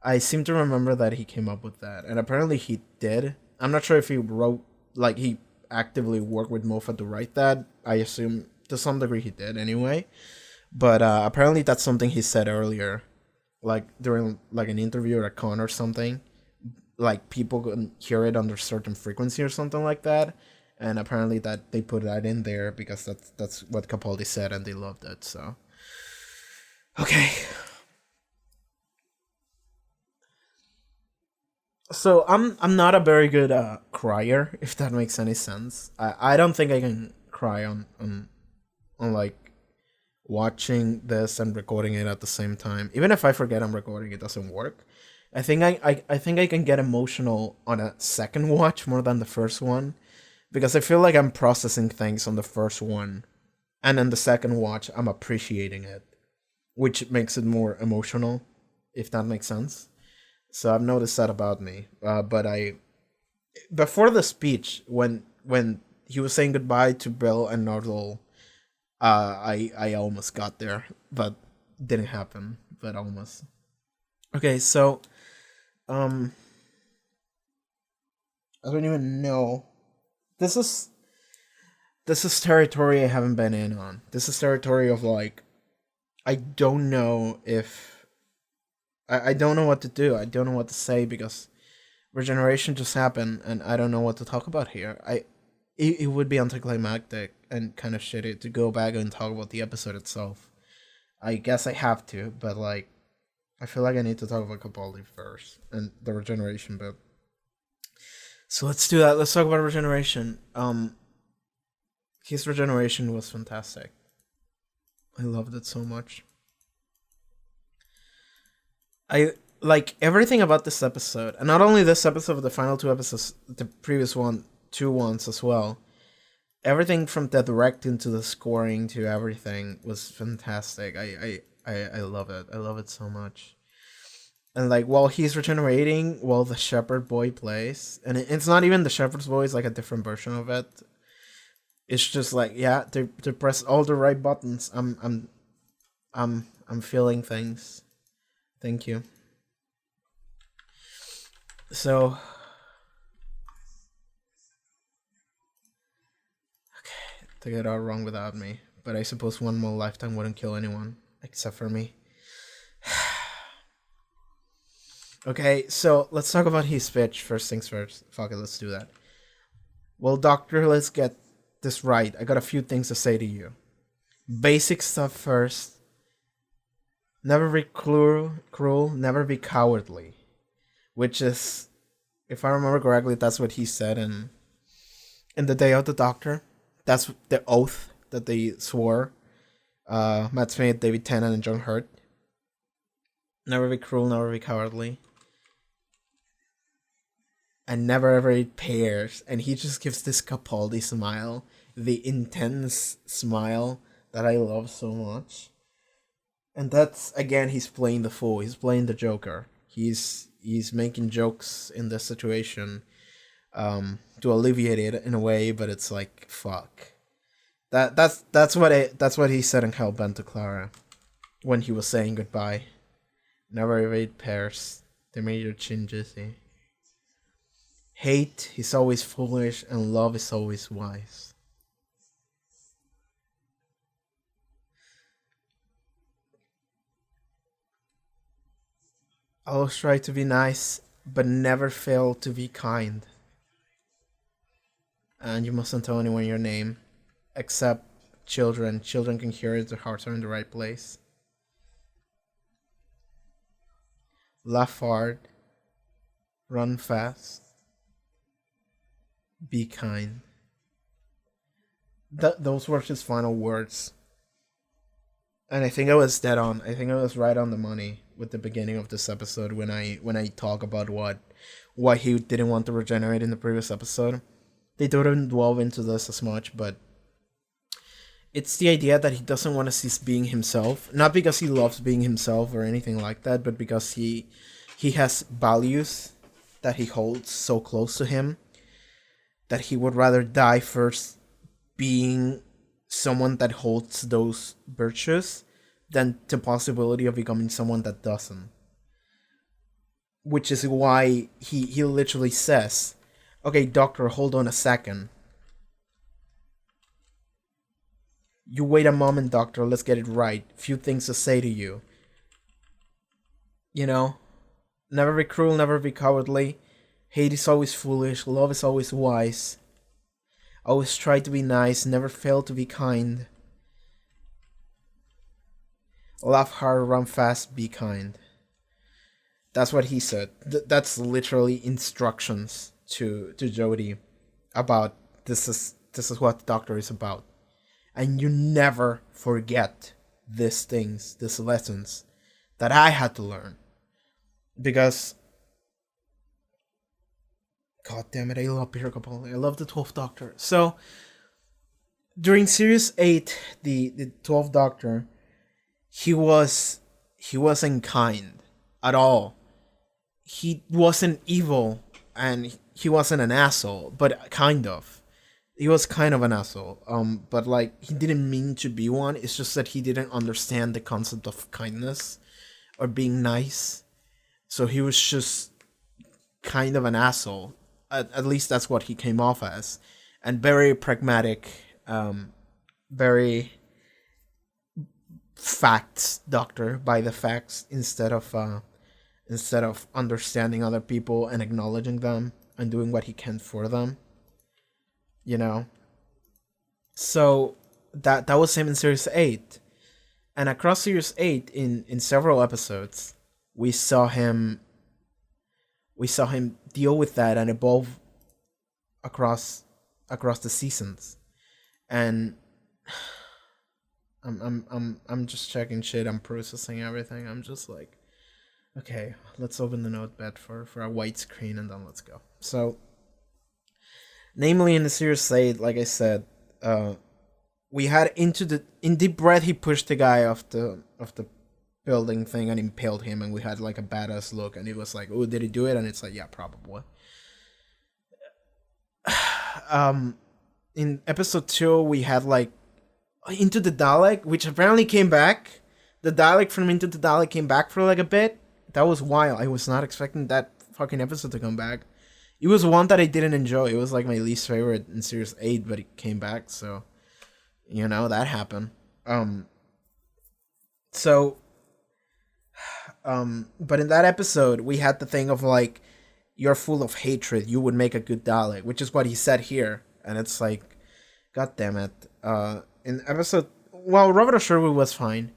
A: I seem to remember that he came up with that, and apparently he did. I'm not sure if he wrote, like, he actively worked with Moffat to write that. I assume to some degree he did anyway. But apparently that's something he said earlier, like during like an interview or a con or something. Like people can hear it under certain frequency or something like that, and apparently that they put that in there because that's what Capaldi said and they loved it. So okay. So I'm not a very good crier, if that makes any sense. I don't think I can cry on like watching this and recording it at the same time. Even if I forget I'm recording, it doesn't work. I think I can get emotional on a second watch more than the first one, because I feel like I'm processing things on the first one, and then the second watch I'm appreciating it, which makes it more emotional, if that makes sense. So I've noticed that about me. But before the speech, when he was saying goodbye to Bill and Nardole, I almost got there, but didn't happen. But almost. Okay, so I don't even know. This is territory I haven't been in on. This is territory of like, I don't know if I don't know what to do. I don't know what to say because regeneration just happened and I don't know what to talk about here. It would be anticlimactic and kind of shitty to go back and talk about the episode itself. I guess I have to, but like I feel like I need to talk about Capaldi first and the regeneration bit. So let's do that. Let's talk about regeneration. His regeneration was fantastic. I loved it so much. I like everything about this episode, and not only this episode, but the final two episodes, the previous two ones as well. Everything from the directing to the scoring to everything was fantastic. I love it. I love it so much. And like while he's regenerating, while the shepherd boy plays, and it's not even the shepherd's boy; it's like a different version of it. It's just like to press all the right buttons. I'm feeling things. Thank you. So, okay, they got it all wrong without me. But I suppose one more lifetime wouldn't kill anyone, except for me. Okay, so let's talk about his speech. First things first. Fuck it, let's do that. Well, Doctor, let's get this right. I got a few things to say to you. Basic stuff first. Never be cruel, never be cowardly. Which is, if I remember correctly, that's what he said in The Day of the Doctor. That's the oath that they swore. Matt Smith, David Tennant, and John Hurt. Never be cruel, never be cowardly. And never ever eat pears. And he just gives this Capaldi smile. The intense smile that I love so much. And that's, again, he's playing the fool. He's playing the Joker. He's making jokes in this situation to alleviate it in a way, but it's like, fuck. That's what he said in Hellbent to Clara when he was saying goodbye. Never evade pears. They made your chin juicy. Hate is always foolish and love is always wise. Always try to be nice, but never fail to be kind. And you mustn't tell anyone your name, except children. Children can hear it, their hearts are in the right place. Laugh hard. Run fast. Be kind. Those were his final words. And I think I was dead on. I think I was right on the money with the beginning of this episode when I talk about why he didn't want to regenerate in the previous episode. They didn't delve into this as much, but It's the idea that he doesn't want to cease being himself, not because he loves being himself or anything like that, but because he has values that he holds so close to him that he would rather die first being someone that holds those virtues than the possibility of becoming someone that doesn't. Which is why he literally says, okay, doctor, hold on a second. You wait a moment, doctor, let's get it right. Few things to say to you. You know? Never be cruel, never be cowardly. Hate is always foolish, love is always wise. Always try to be nice, never fail to be kind. Laugh hard, run fast, be kind. That's what he said. That's literally instructions to Jodie about this is what the doctor is about. And you never forget these things, these lessons that I had to learn. Because God damn it, I love Peter Capaldi. I love the 12th Doctor. So during series 8, the 12th Doctor, he wasn't kind at all. He wasn't evil and he wasn't an asshole, but kind of. He was kind of an asshole. But like he didn't mean to be one. It's just that he didn't understand the concept of kindness or being nice. So he was just kind of an asshole. At least that's what he came off as. And very pragmatic, very facts doctor, by the facts instead of understanding other people and acknowledging them and doing what he can for them. You know? So that was him in series 8. And across series 8 in several episodes, we saw him deal with that and evolve across the seasons. And I'm just checking shit, I'm processing everything. I'm just like, okay, let's open the notepad for a white screen and then let's go. So namely in the series 8, like I said, we had in Deep Breath he pushed the guy off the building thing and impaled him, and we had like a badass look, and it was like, oh, did he do it? And it's like, yeah, probably. In episode 2 we had like Into the Dalek, which apparently came back. The Dalek from Into the Dalek came back for like a bit. That was wild. I was not expecting that fucking episode to come back. It was one that I didn't enjoy. It was like my least favorite in series 8, but it came back, so you know, that happened. But in that episode, we had the thing of like, you're full of hatred, you would make a good Dalek, which is what he said here. And it's like, god damn it. In episode, well, Robert Sherwood was fine.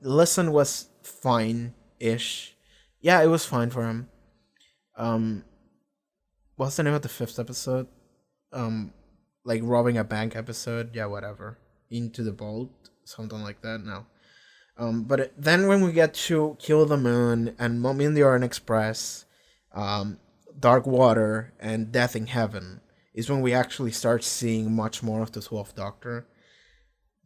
A: Listen was fine-ish. Yeah, it was fine for him. What's the name of the 5th episode? Like robbing a bank episode? Yeah, whatever. Into the Vault? Something like that? No. But then when we get to Kill the Moon and Mummy in the Orient Express, Dark Water, and Death in Heaven is when we actually start seeing much more of the 12th Doctor.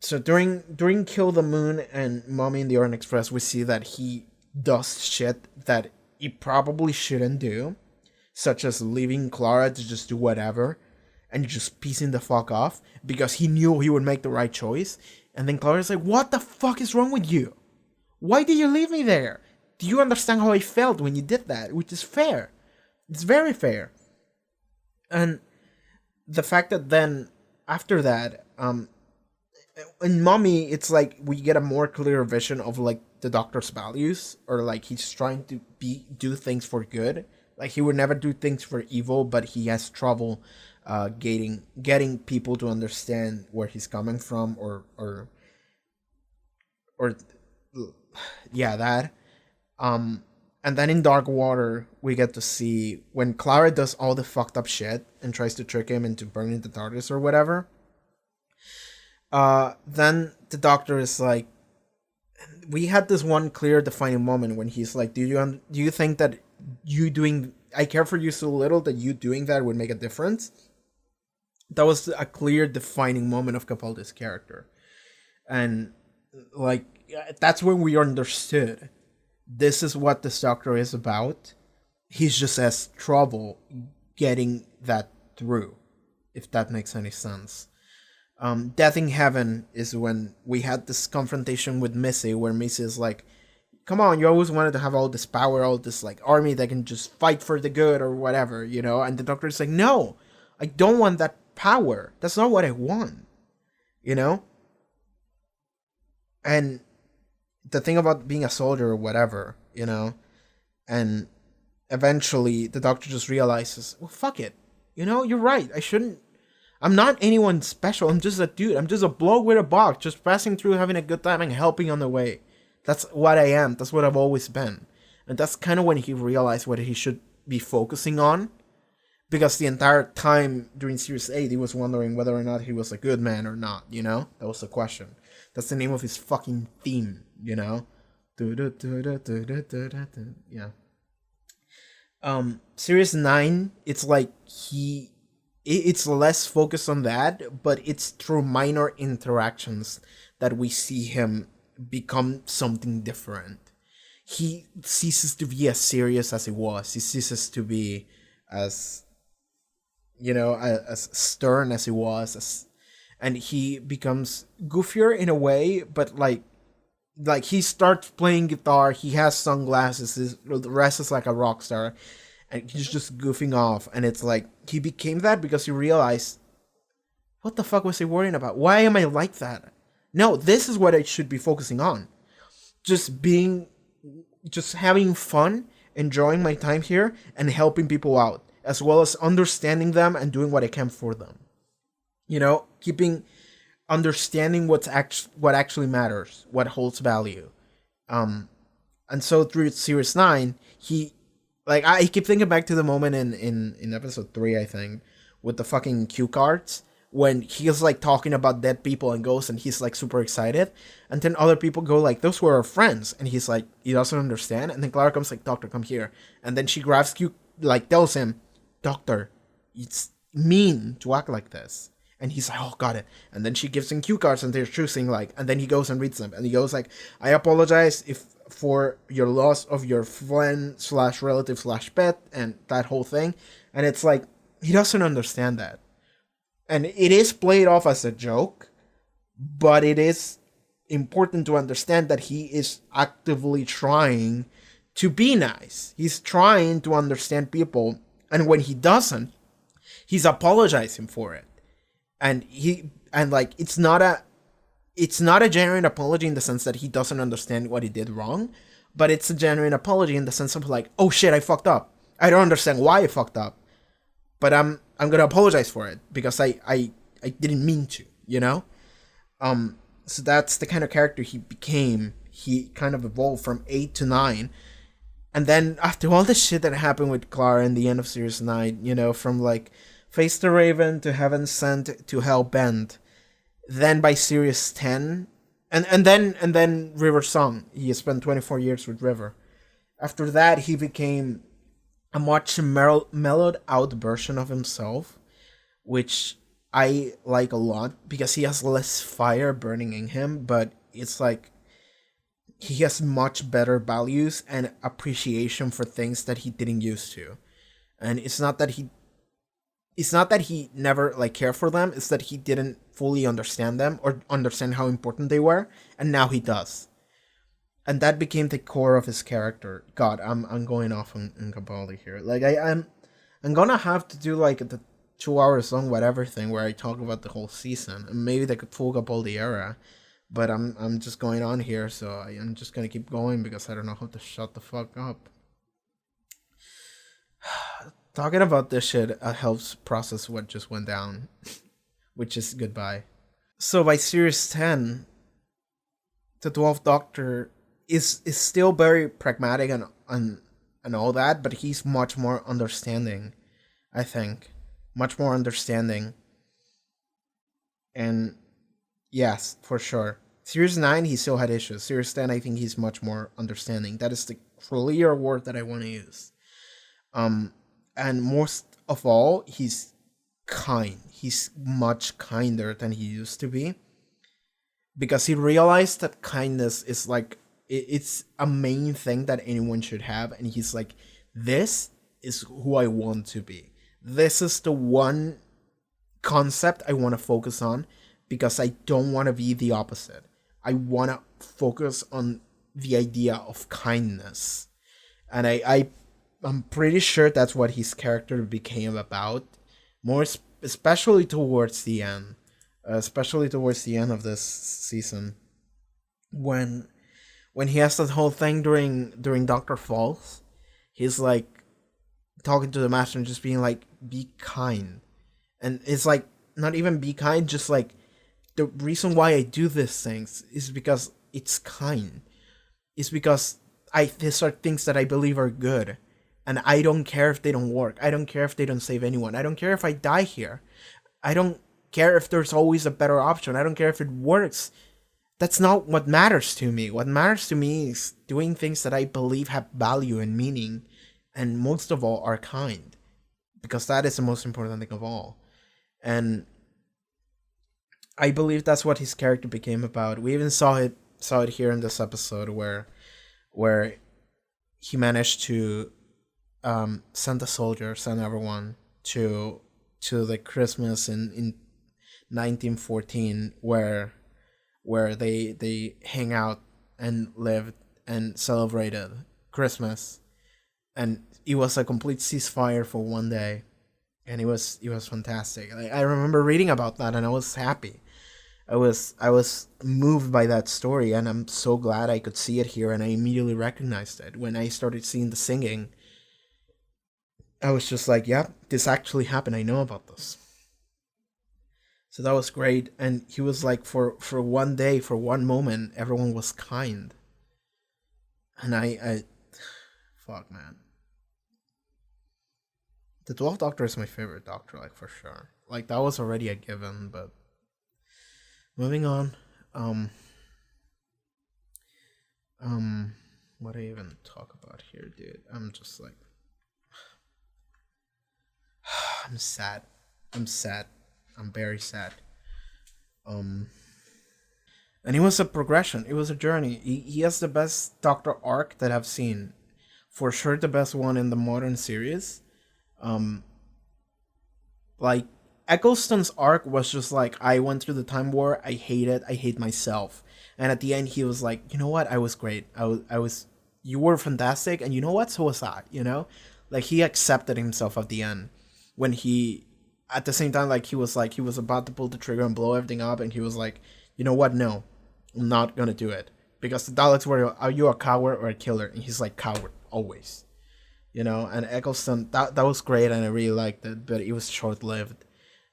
A: So during Kill the Moon and Mummy in the Orient Express, we see that he does shit that he probably shouldn't do, such as leaving Clara to just do whatever and just piecing the fuck off because he knew he would make the right choice. And then Clara's like, what the fuck is wrong with you? Why did you leave me there? Do you understand how I felt when you did that? Which is fair. It's very fair. And the fact that then, after that, in Mummy, it's like we get a more clear vision of like the Doctor's values, or like he's trying to do things for good. Like he would never do things for evil, but he has trouble getting people to understand where he's coming from, or yeah, that. And then in Dark Water, we get to see when Clara does all the fucked up shit and tries to trick him into burning the TARDIS or whatever. Then the Doctor is like, we had this one clear defining moment when he's like, do you think that you doing, I care for you so little that you doing that would make a difference? That was a clear defining moment of Capaldi's character. And like that's when we understood this is what this Doctor is about. He's just has trouble getting that through, if that makes any sense. Death in Heaven is when we had this confrontation with Missy, where Missy is like, come on, you always wanted to have all this power, all this like army that can just fight for the good or whatever, you know? And the Doctor is like, no, I don't want that power. That's not what I want, you know? And the thing about being a soldier or whatever, you know? And eventually the Doctor just realizes, well, fuck it. You know, you're right. I'm not anyone special. I'm just a dude. I'm just a bloke with a box, just passing through, having a good time, and helping on the way. That's what I am. That's what I've always been. And that's kind of when he realized what he should be focusing on. Because the entire time during Series 8, he was wondering whether or not he was a good man or not, you know? That was the question. That's the name of his fucking theme, you know? Yeah. Series 9, it's like it's less focused on that, but it's through minor interactions that we see him become something different. He ceases to be as serious as he was. He ceases to be as, you know, as stern as he was, and he becomes goofier in a way, but like he starts playing guitar, he has sunglasses, the rest is like a rock star, and he's just goofing off, and it's like he became that because he realized, what the fuck was he worrying about? Why am I like that? No, this is what I should be focusing on. Just having fun, enjoying my time here, and helping people out, as well as understanding them and doing what I can for them. You know, understanding what actually matters, what holds value. And so through Series 9, I keep thinking back to the moment in episode 3, I think, with the fucking cue cards, when he's like talking about dead people and ghosts, and he's like super excited, and then other people go like, those were our friends, and he's like, he doesn't understand, and then Clara comes like, Doctor, come here, and then she grabs Q, like tells him, Doctor, it's mean to act like this. And he's like, oh, got it. And then she gives him cue cards, and they're choosing like, and then he goes and reads them, and he goes like, I apologize for your loss of your friend / relative / pet, and that whole thing. And it's like, he doesn't understand that. And it is played off as a joke, but it is important to understand that he is actively trying to be nice. He's trying to understand people, and when he doesn't, he's apologizing for it. And it's not a genuine apology in the sense that he doesn't understand what he did wrong, but it's a genuine apology in the sense of like, oh shit, I fucked up. I don't understand why I fucked up, but I'm gonna apologize for it because I didn't mean to, you know? So that's the kind of character he became. He kind of evolved from 8 to 9. And then after all the shit that happened with Clara in the end of Series 9, you know, from like Face the Raven to Heaven Sent to Hell Bent, then by Series 10, and then River Song, he spent 24 years with River. After that, he became a much mellowed out version of himself, which I like a lot because he has less fire burning in him, but it's like he has much better values and appreciation for things that he didn't used to. And it's not that he never like cared for them, it's that he didn't fully understand them or understand how important they were, and now he does. And that became the core of his character. God, I'm going off on Capaldi here. Like I'm gonna have to do like the 2 hours long whatever thing where I talk about the whole season and maybe the full Capaldi era. But I'm just going on here, so I'm just gonna keep going because I don't know how to shut the fuck up. Talking about this shit helps process what just went down, which is goodbye. So by Series 10, the 12th Doctor is still very pragmatic and all that, but he's much more understanding, I think. Much more understanding. And yes, for sure. Series 9, he still had issues. Series 10, I think he's much more understanding. That is the clear word that I want to use. And most of all, he's kind. He's much kinder than he used to be. because he realized that kindness is like it's a main thing that anyone should have, and he's like, this is who I want to be. This is the one concept I want to focus on, because I don't want to be the opposite. I want to focus on the idea of kindness, and I'm pretty sure that's what his character became about, especially towards the end, especially towards the end of this season, when he has that whole thing during Dr. Falls. He's like talking to the master and just being like, be kind. And it's like, not even be kind, just like, the reason why I do these things is because it's kind. It's because these are things that I believe are good. And I don't care if they don't work. I don't care if they don't save anyone. I don't care if I die here. I don't care if there's always a better option. I don't care if it works. That's not what matters to me. What matters to me is doing things that I believe have value and meaning, and most of all are kind, because that is the most important thing of all. And I believe that's what his character became about. We even saw it here in this episode where he managed to send everyone to the Christmas in 1914 where they hang out and lived and celebrated Christmas, and it was a complete ceasefire for one day, and it was fantastic. I remember reading about that, and I was happy. I was moved by that story, and I'm so glad I could see it here, and I immediately recognized it. When I started seeing the singing, I was just like, yeah, this actually happened. I know about this. So that was great. And he was like, for one day, for one moment, everyone was kind. And I fuck, man. The 12th Doctor is my favorite Doctor, like, for sure. Like, that was already a given, but moving on. What do I even talk about here, dude? I'm just like, I'm sad. I'm very sad. And it was a progression. It was a journey. He has the best Doctor arc that I've seen. For sure the best one in the modern series. Like, Eccleston's arc was just like, I went through the Time War, I hate it, I hate myself. And at the end he was like, you know what, I was great. I was you were fantastic, and you know what, so was I, you know? Like, he accepted himself at the end. When he, at the same time, like, he was about to pull the trigger and blow everything up, and he was like, you know what, no, I'm not gonna do it. Because the Daleks were, are you a coward or a killer? And he's like, coward, always. You know, and Eccleston, that was great, and I really liked it, but it was short-lived.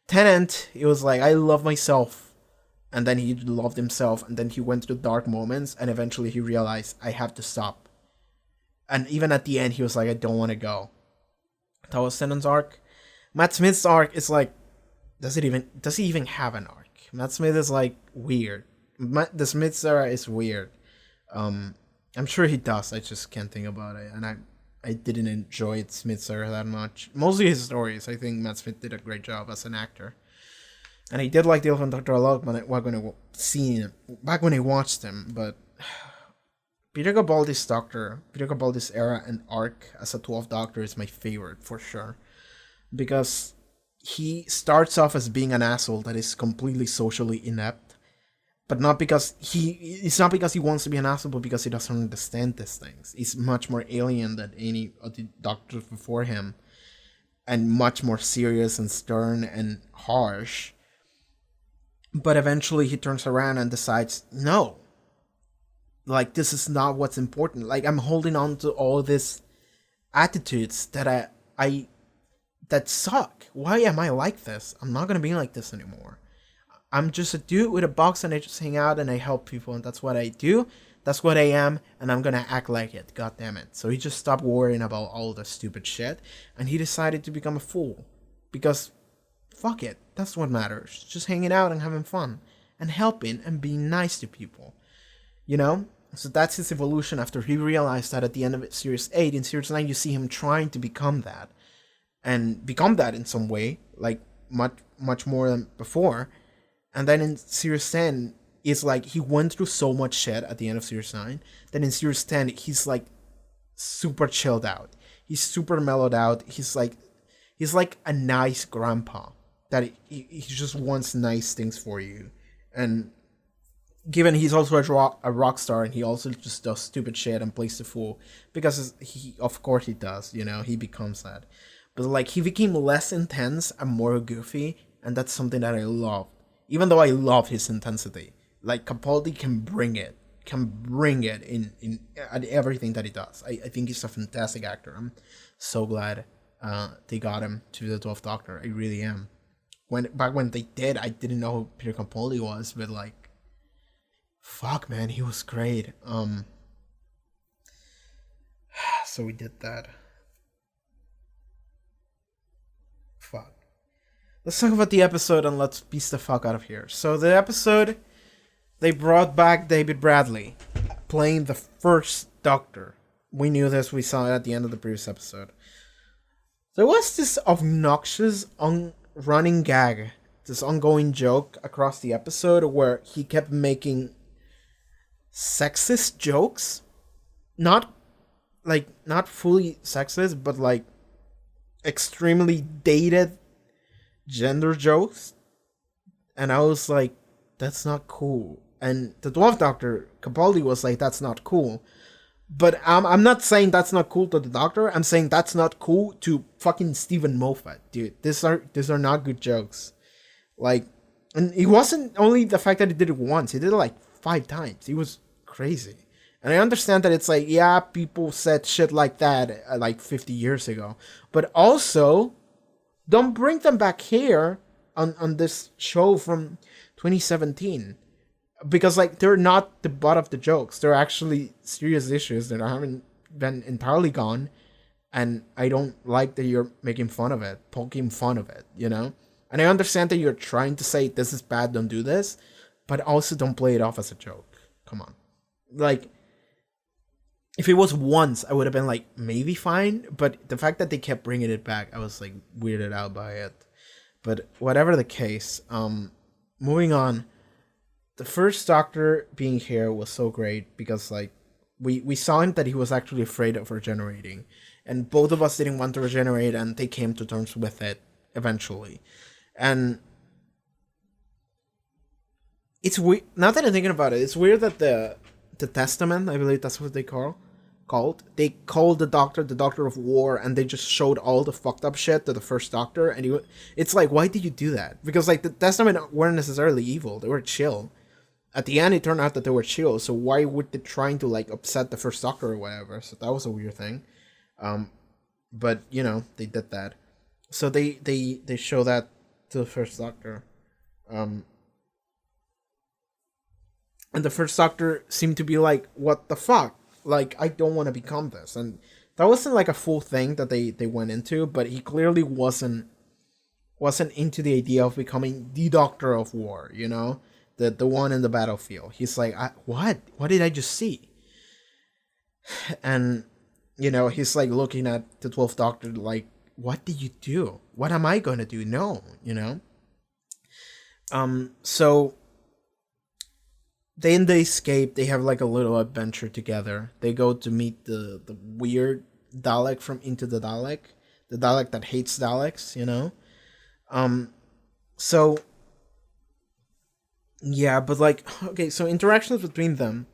A: Tennant, it was like, I love myself, and then he loved himself, and then he went through dark moments, and eventually he realized, I have to stop. And even at the end, he was like, I don't want to go. That was Tennant's arc. Matt Smith's arc is like, does he even have an arc? Matt Smith is like weird. The Smiths era is weird. I'm sure he does. I just can't think about it. And I didn't enjoy Smith's era that much. Mostly his stories. I think Matt Smith did a great job as an actor. And I did like the Elephant Doctor a lot back when I watched him. But Peter Capaldi's era and arc as a 12th Doctor is my favorite for sure. Because he starts off as being an asshole that is completely socially inept, but it's not because he wants to be an asshole, but because he doesn't understand these things. He's much more alien than any of the Doctors before him, and much more serious and stern and harsh. But eventually he turns around and decides, no, like, this is not what's important. Like, I'm holding on to all these attitudes that that suck. Why am I like this? I'm not gonna be like this anymore. I'm just a dude with a box, and I just hang out and I help people, and that's what I do. That's what I am, and I'm gonna act like it. God damn it. So he just stopped worrying about all the stupid shit, and he decided to become a fool. Because, fuck it. That's what matters. Just hanging out and having fun. And helping and being nice to people. You know? So that's his evolution after he realized that at the end of Series 8. In Series 9, you see him trying to become that. And become that in some way. Like, much more than before. And then in Series 10, is like he went through so much shit at the end of series 9 that in series 10 he's like super chilled out. He's super mellowed out. He's like a nice grandpa that he just wants nice things for you. And given he's also a rock star and he also just does stupid shit and plays the fool because he, of course he does, you know, he becomes that. But like he became less intense and more goofy, and that's something that I love. Even though I love his intensity, like Capaldi can bring it in at everything that he does. I think he's a fantastic actor. I'm so glad they got him to the 12th Doctor. I really am. Back when they did, I didn't know who Peter Capaldi was, but like, fuck man, he was great. So we did that. Fuck. Let's talk about the episode and let's beast the fuck out of here. So the episode, they brought back David Bradley playing the first Doctor. We knew this, we saw it at the end of the previous episode. There was this obnoxious running gag, this ongoing joke across the episode where he kept making sexist jokes. Not fully sexist, but like extremely dated gender jokes. And I was like, that's not cool. And the 12th Doctor, Capaldi, was like, that's not cool. But I'm not saying that's not cool to the Doctor. I'm saying that's not cool to fucking Stephen Moffat, dude. These are not good jokes. Like, and it wasn't only the fact that he did it once. He did it like 5 times. He was crazy. And I understand that it's like, yeah, people said shit like that like 50 years ago. But also, don't bring them back here on this show from 2017. Because, like, they're not the butt of the jokes. They're actually serious issues that haven't been entirely gone. And I don't like that you're making fun of it, poking fun of it, you know? And I understand that you're trying to say, this is bad, don't do this. But also don't play it off as a joke. Come on. Like, if it was once, I would have been like, maybe fine. But the fact that they kept bringing it back, I was like weirded out by it. But whatever the case, moving on. The first Doctor being here was so great because like we saw him that he was actually afraid of regenerating. And both of us didn't want to regenerate, and they came to terms with it eventually. And it's weird. Now that I'm thinking about it, it's weird that the Testament, I believe that's what they called. They called the Doctor of War, and they just showed all the fucked up shit to the first Doctor. And it's like, why did you do that? Because like the Testament weren't necessarily evil; they were chill. At the end, it turned out that they were chill. So why would they trying to like upset the first Doctor or whatever? So that was a weird thing. But you know, they did that. So they show that to the first Doctor. And the first Doctor seemed to be like, what the fuck? Like, I don't want to become this. And that wasn't like a full thing that they went into, but he clearly wasn't into the idea of becoming the Doctor of War, you know? The one in the battlefield. He's like, what? What did I just see? And, you know, he's like looking at the 12th Doctor like, what did you do? What am I going to do? No, you know? So then they escape. They have like a little adventure together. They go to meet the weird Dalek from Into the Dalek that hates Daleks, you know? So yeah, but like, okay, so interactions between them.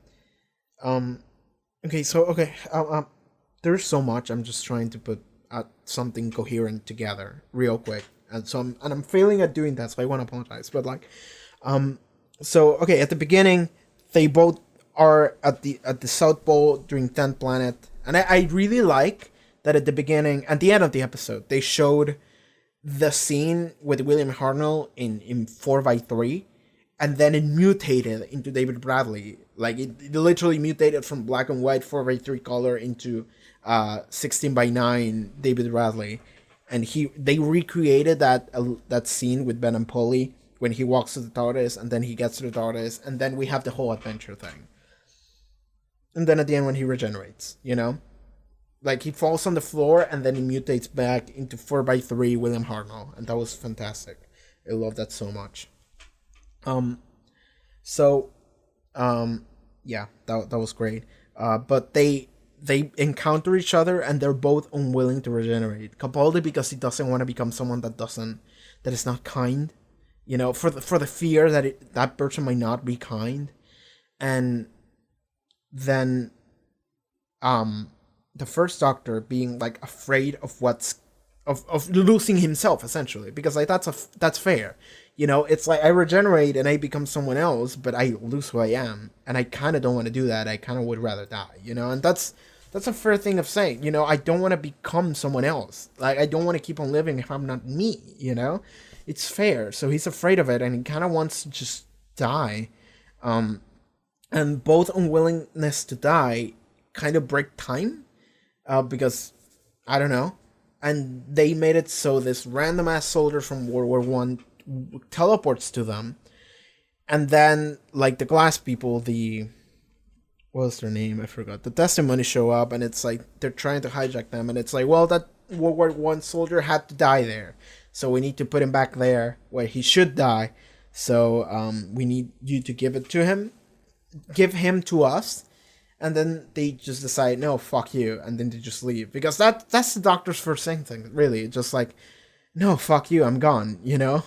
A: There's so much. I'm just trying to put something coherent together real quick, and I'm failing at doing that, so I want to apologize. But like, so okay, at the beginning, they both are at the South Pole during 10th Planet, and I really like that at the beginning, at the end of the episode, they showed the scene with William Hartnell in 4x3. And then it mutated into David Bradley. Like, it literally mutated from black and white 4x3 color into 16:9 David Bradley. And they recreated that scene with Ben and Polly when he walks to the TARDIS, and then he gets to the TARDIS, and then we have the whole adventure thing. And then at the end when he regenerates, you know? Like, he falls on the floor, and then he mutates back into 4x3 William Hartnell. And that was fantastic. I love that so much. So Yeah, that was great. But they encounter each other and they're both unwilling to regenerate. Capaldi because he doesn't want to become someone that is not kind. You know, for the fear that that person might not be kind, and then the first Doctor being like afraid of of losing himself essentially, because like that's fair. You know, it's like I regenerate and I become someone else, but I lose who I am, and I kind of don't want to do that. I kind of would rather die, you know, and that's a fair thing of saying. You know, I don't want to become someone else. Like I don't want to keep on living if I'm not me. You know, it's fair. So he's afraid of it, and he kind of wants to just die. And both unwillingness to die kind of break time, because I don't know, and they made it so this random ass soldier from World War One teleports to them, and then like the glass people, what's their name? I forgot. The testimony show up, and it's like they're trying to hijack them, and it's like, well, that World War One soldier had to die there, so we need to put him back there where he should die. So we need you to give him to us, and then they just decide, no, fuck you, and then they just leave, because that's the Doctor's first thing, really, just like, no, fuck you, I'm gone, you know.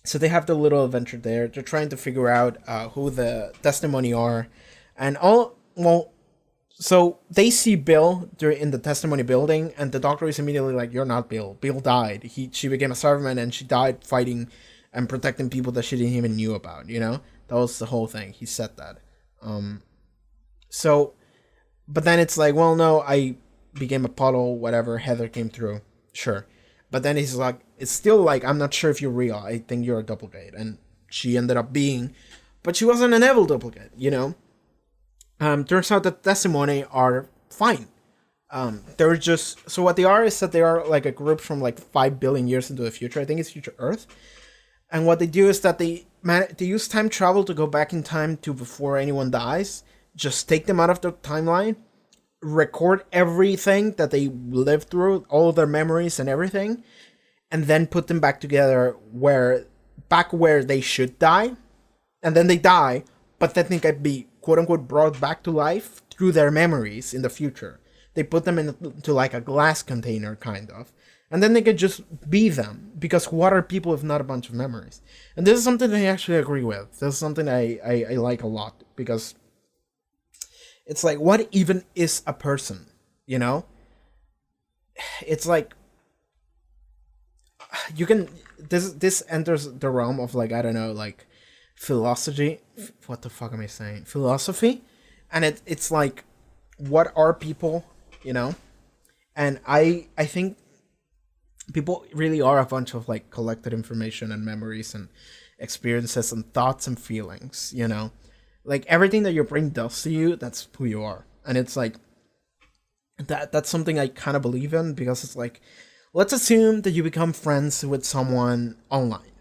A: So they have the little adventure there. They're trying to figure out who the testimony are, and so they see Bill in the testimony building, and the Doctor is immediately like, you're not Bill. Bill died. She became a Cyberman, and she died fighting and protecting people that she didn't even knew about, you know? That was the whole thing. He said that. So, but then it's like, well, no, I became a puddle, whatever, Heather came through. Sure. But then he's like, it's still like, I'm not sure if you're real. I think you're a duplicate. And she ended up being, but she wasn't an evil duplicate, you know? Turns out that testimony are fine. They're just, so what they are is that they are like a group from like 5 billion years into the future. I think it's future Earth. And what they do is that they use time travel to go back in time to before anyone dies. Just take them out of the timeline, record everything that they lived through, all of their memories and everything, and then put them back together where they should die. And then they die, but then they can be quote unquote brought back to life through their memories in the future. They put them into like a glass container, kind of. And then they could just be them, because what are people if not a bunch of memories? And this is something I actually agree with. This is something I like a lot, because it's like, what even is a person, you know? It's like, you can, this enters the realm of like, I don't know, like philosophy. What the fuck am I saying? Philosophy? And it's like, what are people, you know? And I think people really are a bunch of like collected information and memories and experiences and thoughts and feelings, you know, like everything that your brain does to you, that's who you are. And it's like that's something I kind of believe in, because it's like, let's assume that you become friends with someone online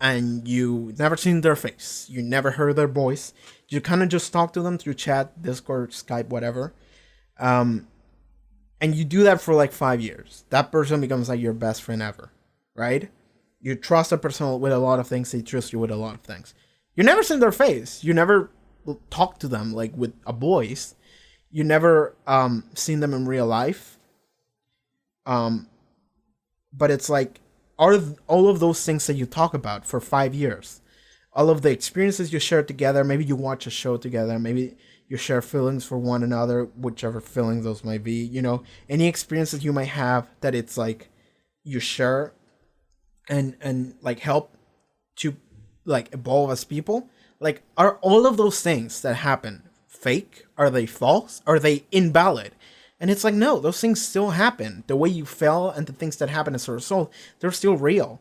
A: and you never seen their face, you never heard their voice, you kind of just talk to them through chat, Discord, Skype, whatever. And you do that for like 5 years. That person becomes like your best friend ever, right? You trust a person with a lot of things. They trust you with a lot of things. You never seen their face. You never talk to them like with a voice. You never seen them in real life. But it's like, are all of those things that you talk about for 5 years, all of the experiences you share together, maybe you watch a show together, maybe you share feelings for one another, whichever feelings those might be, you know, any experiences you might have that it's like you share and like help to like evolve as people. Like, are all of those things that happen fake? Are they false? Are they invalid? And it's like, no, those things still happen. The way you fell and the things that happen as a result, they're still real.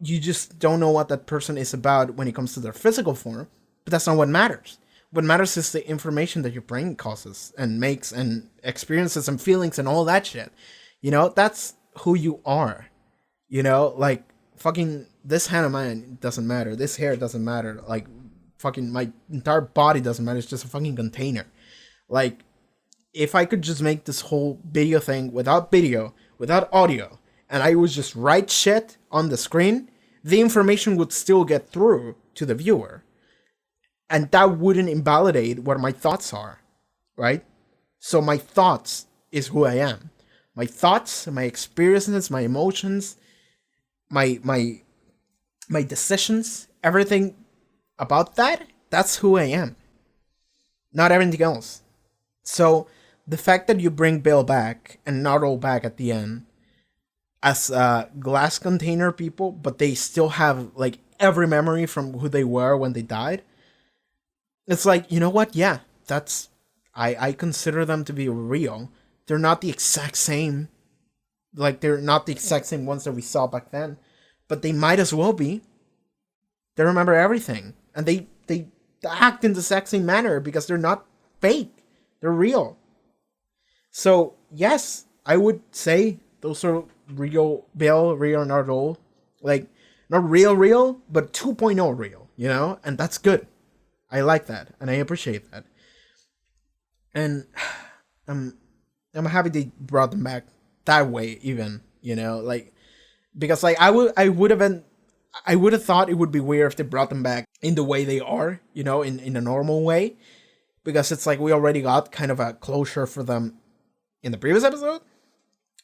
A: You just don't know what that person is about when it comes to their physical form, but that's not what matters. What matters is the information that your brain causes and makes, and experiences and feelings and all that shit. You know, that's who you are. You know, like, fucking, this hand of mine doesn't matter. This hair doesn't matter. Like, fucking, my entire body doesn't matter. It's just a fucking container. Like, if I could just make this whole video thing without video, without audio, and I would just write shit on the screen, the information would still get through to the viewer. And that wouldn't invalidate what my thoughts are, right? So my thoughts is who I am. My thoughts, my experiences, my emotions, my decisions, everything about that, that's who I am. Not everything else. So the fact that you bring Bill back and not all back at the end as glass container people, but they still have like every memory from who they were when they died. It's like, you know what? Yeah, that's I consider them to be real. They're not the exact same. Like, they're not the exact same ones that we saw back then, but they might as well be. They remember everything, and they act in the exact same manner because they're not fake. They're real. So, yes, I would say those are real Bill, real not all. Like, not real, but 2.0 real, you know? And that's good. I like that, and I appreciate that. And I'm happy they brought them back that way, even, you know? Like, because, like, I would have thought it would be weird if they brought them back in the way they are, you know, in a normal way. Because it's like we already got kind of a closure for them in the previous episode.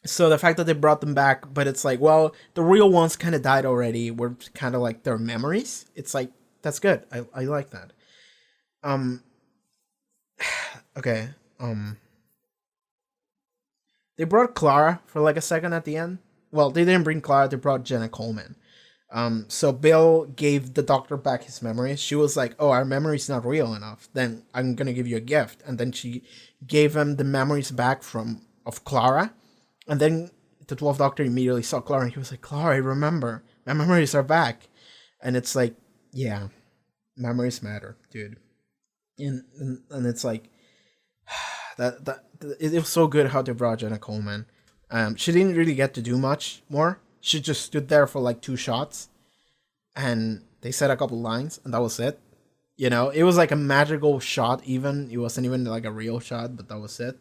A: So the fact that they brought them back, but it's like, well, the real ones kind of died already. We're kind of like their memories. It's like, that's good. I like that. Okay. They brought Clara for like a second at the end. Well, they didn't bring Clara. They brought Jenna Coleman. So Bill gave the doctor back his memories. She was like, oh, our memory's not real enough. Then I'm going to give you a gift. And then she gave him the memories back of Clara. And then the 12th Doctor immediately saw Clara and he was like, Clara, I remember. My memories are back. And it's like, yeah, memories matter, dude. And it's like, it was so good how they brought Jenna Coleman. She didn't really get to do much more. She just stood there for like 2 shots. And they said a couple lines and that was it. You know, it was like a magical shot even. It wasn't even like a real shot, but that was it.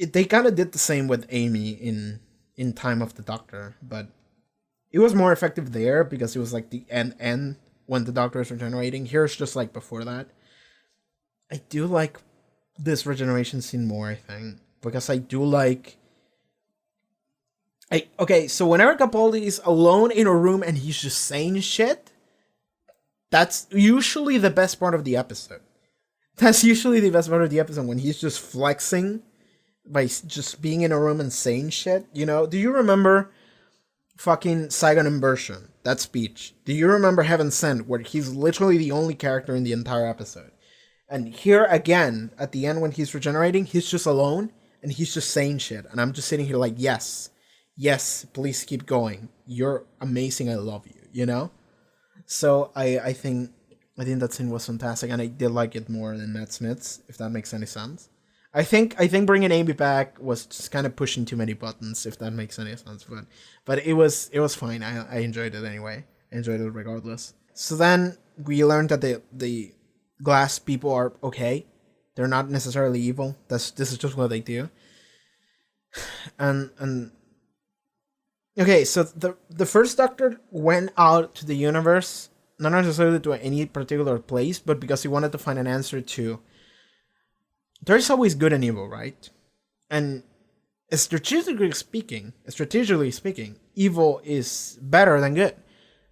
A: They kind of did the same with Amy in Time of the Doctor, but it was more effective there because it was like the end when the Doctor is regenerating. Here it's just like before that. I do like this regeneration scene more, I think, because I do like... Okay, so whenever Capaldi is alone in a room and he's just saying shit, that's usually the best part of the episode. That's usually the best part of the episode, when he's just flexing by just being in a room and saying shit, you know? Do you remember fucking Saigon Inversion, that speech? Do you remember Heaven Sent, where he's literally the only character in the entire episode? And here again, at the end when he's regenerating, he's just alone and he's just saying shit. And I'm just sitting here like, yes, please keep going. You're amazing. I love you, you know? So I think that scene was fantastic, and I did like it more than Matt Smith's, if that makes any sense. I think bringing Amy back was just kind of pushing too many buttons, if that makes any sense. But it was fine. I enjoyed it anyway. I enjoyed it regardless. So then we learned that the glass people are okay. They're not necessarily evil. This is just what they do. And okay, so the first Doctor went out to the universe, not necessarily to any particular place, but because he wanted to find an answer to... There's always good and evil, right? And strategically speaking, evil is better than good.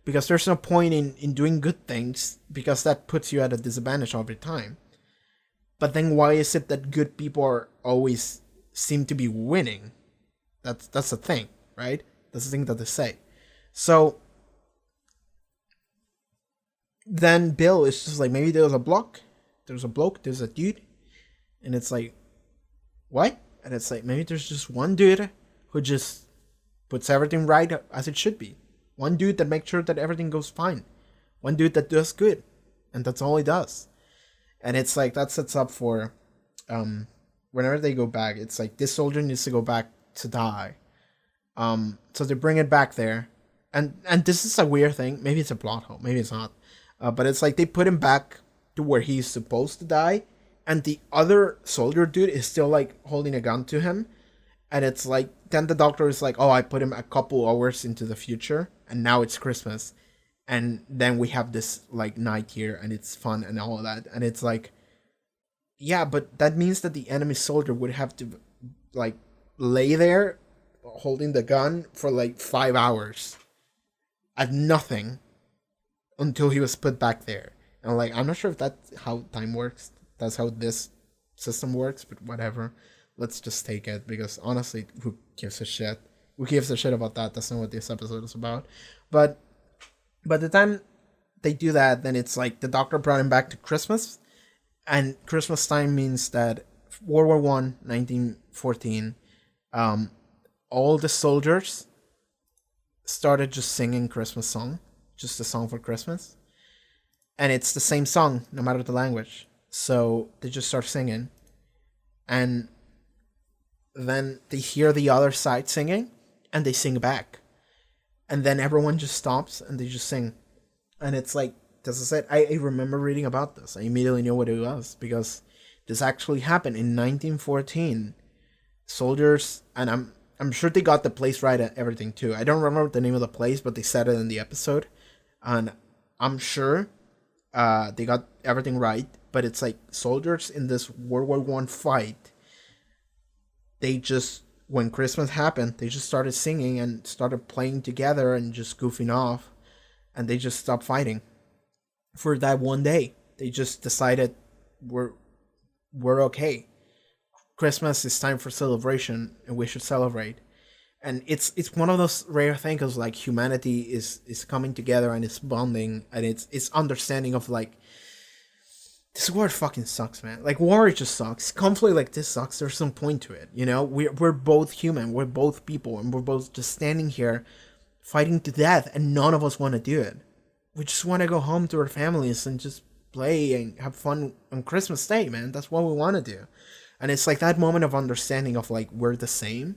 A: Because there's no point in doing good things, because that puts you at a disadvantage every time. But then why is it that good people are always seem to be winning? That's the thing, right? That's the thing that they say. So then Bill is just like, maybe there's a bloke, there's a dude. And it's like, what? And it's like, maybe there's just one dude who just puts everything right as it should be. One dude that makes sure that everything goes fine. One dude that does good. And that's all he does. And it's like, that sets up for, whenever they go back, it's like, this soldier needs to go back to die. So they bring it back there. And this is a weird thing. Maybe it's a plot hole. Maybe it's not. But it's like, they put him back to where he's supposed to die. And the other soldier dude is still like holding a gun to him. And it's like, then the Doctor is like, oh, I put him a couple hours into the future. And now it's Christmas. and then we have this like night here, and it's fun and all of that, and it's like, yeah, but that means that the enemy soldier would have to like lay there holding the gun for like 5 hours at nothing until he was put back there. And like, I'm not sure if that's how time works. That's how this system works, but whatever. Let's just take it, because honestly, who gives a shit? Who gives a shit about that? That's not what this episode is about. But by the time they do that, then it's like the doctor brought him back to Christmas, and Christmas time means that World War One, 1914, all the soldiers started just singing Christmas song, just a song for Christmas, and it's the same song no matter the language. So they just start singing, and then they hear the other side singing, and they sing back, and then everyone just stops and they just sing, and it's like, as I said, I remember reading about this. I immediately knew what it was, because this actually happened in 1914. Soldiers, and I'm sure they got the place right and everything too. I don't remember the name of the place, but they said it in the episode, and I'm sure they got everything right. But it's like soldiers in this World War One fight, they just, when Christmas happened, they just started singing and started playing together and just goofing off, and they just stopped fighting for that one day. They just decided we're okay. Christmas is time for celebration, and we should celebrate. And it's one of those rare things, like humanity is coming together and it's bonding, and it's understanding of like, this war fucking sucks, man. Like, war just sucks. Conflict like this sucks. There's some point to it, you know. We're both human. We're both people, and we're both just standing here fighting to death, and none of us want to do it. We just want to go home to our families and just play and have fun on Christmas Day, man. That's what we want to do. And it's like that moment of understanding of like, we're the same,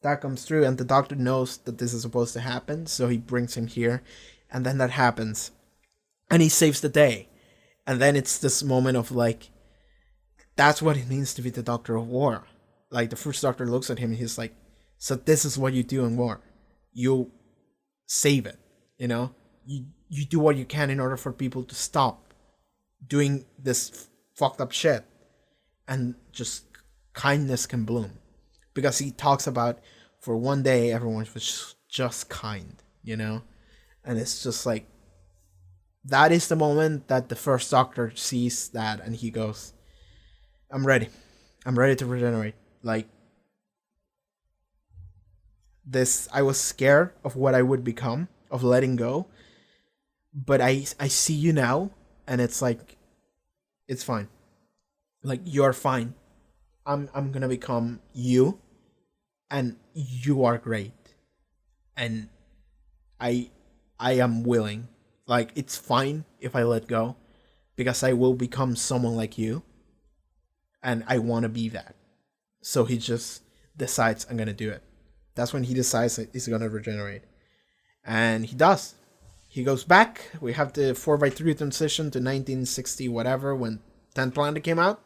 A: that comes through, and the doctor knows that this is supposed to happen, so he brings him here, and then that happens, and he saves the day. And then it's this moment of like, that's what it means to be the Doctor of War. Like, the first Doctor looks at him and he's like, so this is what you do in war. You save it, you know? You do what you can in order for people to stop doing this fucked up shit. And just kindness can bloom. Because he talks about, for one day, everyone was just kind, you know? And it's just like, that is the moment that the first Doctor sees that, and he goes, I'm ready. I'm ready to regenerate. Like, this, I was scared of what I would become, of letting go. But I see you now, and it's like, it's fine. Like, you're fine. I'm gonna become you, and you are great. And I am willing. Like, it's fine if I let go, because I will become someone like you, and I want to be that. So he just decides, I'm going to do it. That's when he decides that he's going to regenerate. And he does. He goes back. We have the 4x3 transition to 1960 whatever, when 10th Planet came out.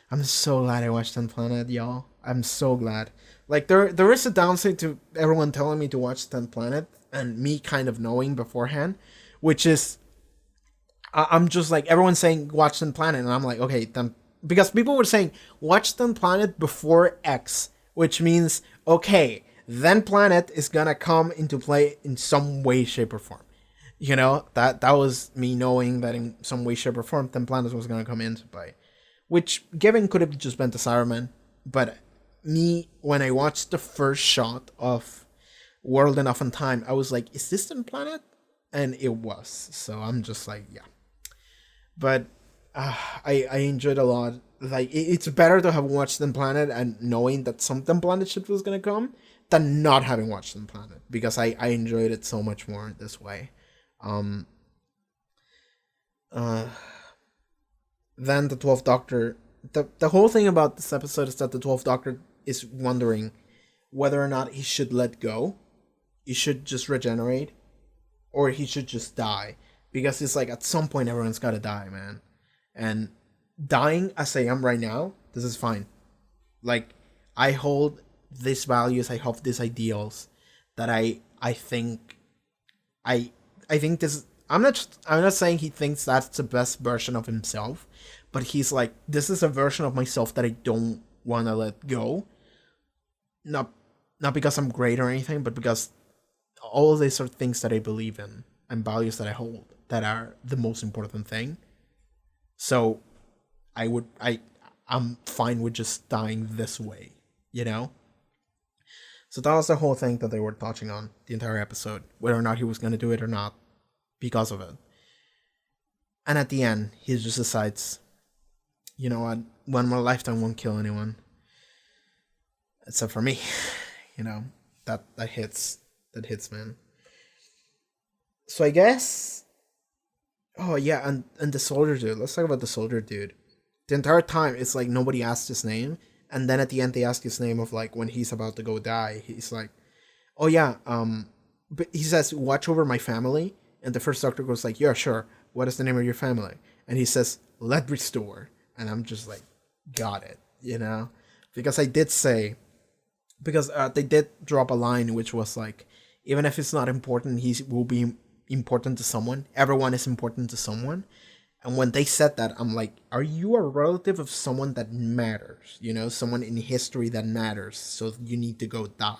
A: I'm so glad I watched 10th Planet, y'all. I'm so glad. Like, there is a downside to everyone telling me to watch 10th Planet, and me kind of knowing beforehand, which is, I'm just like, everyone's saying watch 10th Planet, and I'm like, okay, then, because people were saying watch 10th Planet before X, which means, okay, then Planet is gonna come into play in some way, shape, or form. You know, that was me knowing that in some way, shape, or form, 10th Planet was gonna come into play. Which, given, could have just been the Cyberman, but me, when I watched the first shot of World Enough in Time, I was like, is this 10th Planet? And it was. So I'm just like, yeah. But I enjoyed a lot. Like, it's better to have watched 10th Planet and knowing that some 10th Planet shit was going to come than not having watched 10th Planet. Because I enjoyed it so much more this way. Then the 12th Doctor... The whole thing about this episode is that the 12th Doctor is wondering whether or not he should let go. He should just regenerate. Or he should just die. Because it's like, at some point, everyone's gotta die, man. And dying as I am right now, this is fine. Like, I hold these values, I have these ideals that I think I I think this. I'm not saying he thinks that's the best version of himself, but he's like, this is a version of myself that I don't want to let go. Not because I'm great or anything, but because all of these are things that I believe in and values that I hold that are the most important thing. So I'm fine with just dying this way, you know? So that was the whole thing that they were touching on the entire episode, whether or not he was going to do it or not because of it. And at the end, he just decides, you know what, one more lifetime won't kill anyone. Except for me. You know, that hits, man. So I guess, oh yeah, and the soldier dude, let's talk about the soldier dude. The entire time, it's like nobody asked his name, and then at the end they ask his name of like when he's about to go die. He's like, oh yeah, but he says, watch over my family, and the first doctor goes like, yeah, sure, what is the name of your family? And he says, let restore, and I'm just like, got it, you know? Because they did drop a line which was like, even if it's not important, he will be important to someone. Everyone is important to someone. And when they said that, I'm like, are you a relative of someone that matters? You know, someone in history that matters. So you need to go die.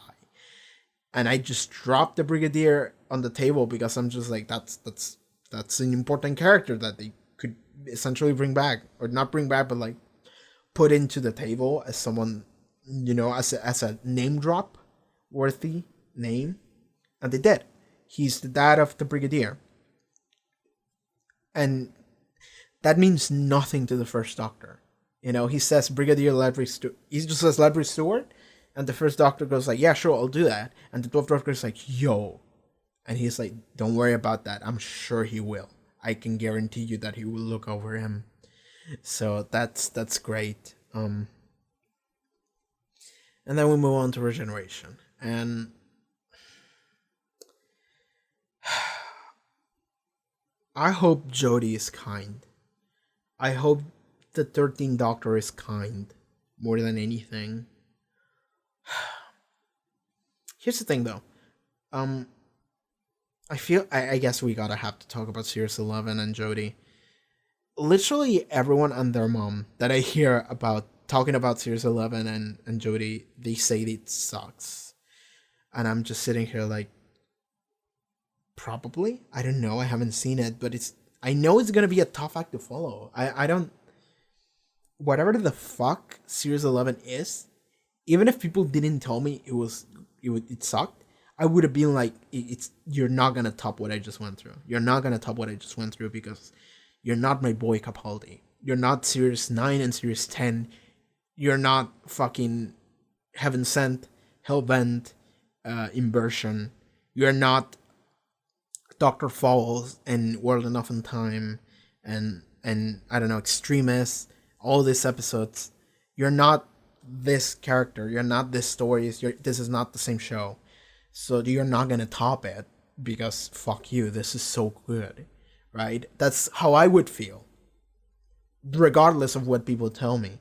A: And I just dropped the Brigadier on the table because I'm just like, that's an important character that they could essentially bring back, or not bring back, but like put into the table as someone, you know, as a name drop worthy name. And they did. He's the dad of the Brigadier. And that means nothing to the first Doctor. You know, he says Brigadier Ledry Stewart. He just says Ledry Stewart. And the first Doctor goes like, yeah, sure, I'll do that. And the 12th Doctor is like, yo. And he's like, don't worry about that. I'm sure he will. I can guarantee you that he will look over him. So that's great. And then we move on to Regeneration. And I hope Jodie is kind. I hope the 13th Doctor is kind more than anything. Here's the thing though. I guess we gotta have to talk about Series 11 and Jodie. Literally everyone and their mom that I hear about talking about Series 11 and Jodie, they say it sucks. And I'm just sitting here like, probably? I don't know, I haven't seen it, but I know it's gonna be a tough act to follow. I don't... Whatever the fuck Series 11 is, even if people didn't tell me it sucked, I would have been like, you're not gonna top what I just went through. You're not gonna top what I just went through because you're not my boy Capaldi. You're not Series 9 and Series 10. You're not fucking Heaven Sent, Hellbent, Inversion. You're not Dr. Falls and World Enough in Time and I don't know, Extremis, all these episodes. You're not this character. You're not this story. This is not the same show. So you're not gonna top it because fuck you, this is so good, right? That's how I would feel, regardless of what people tell me.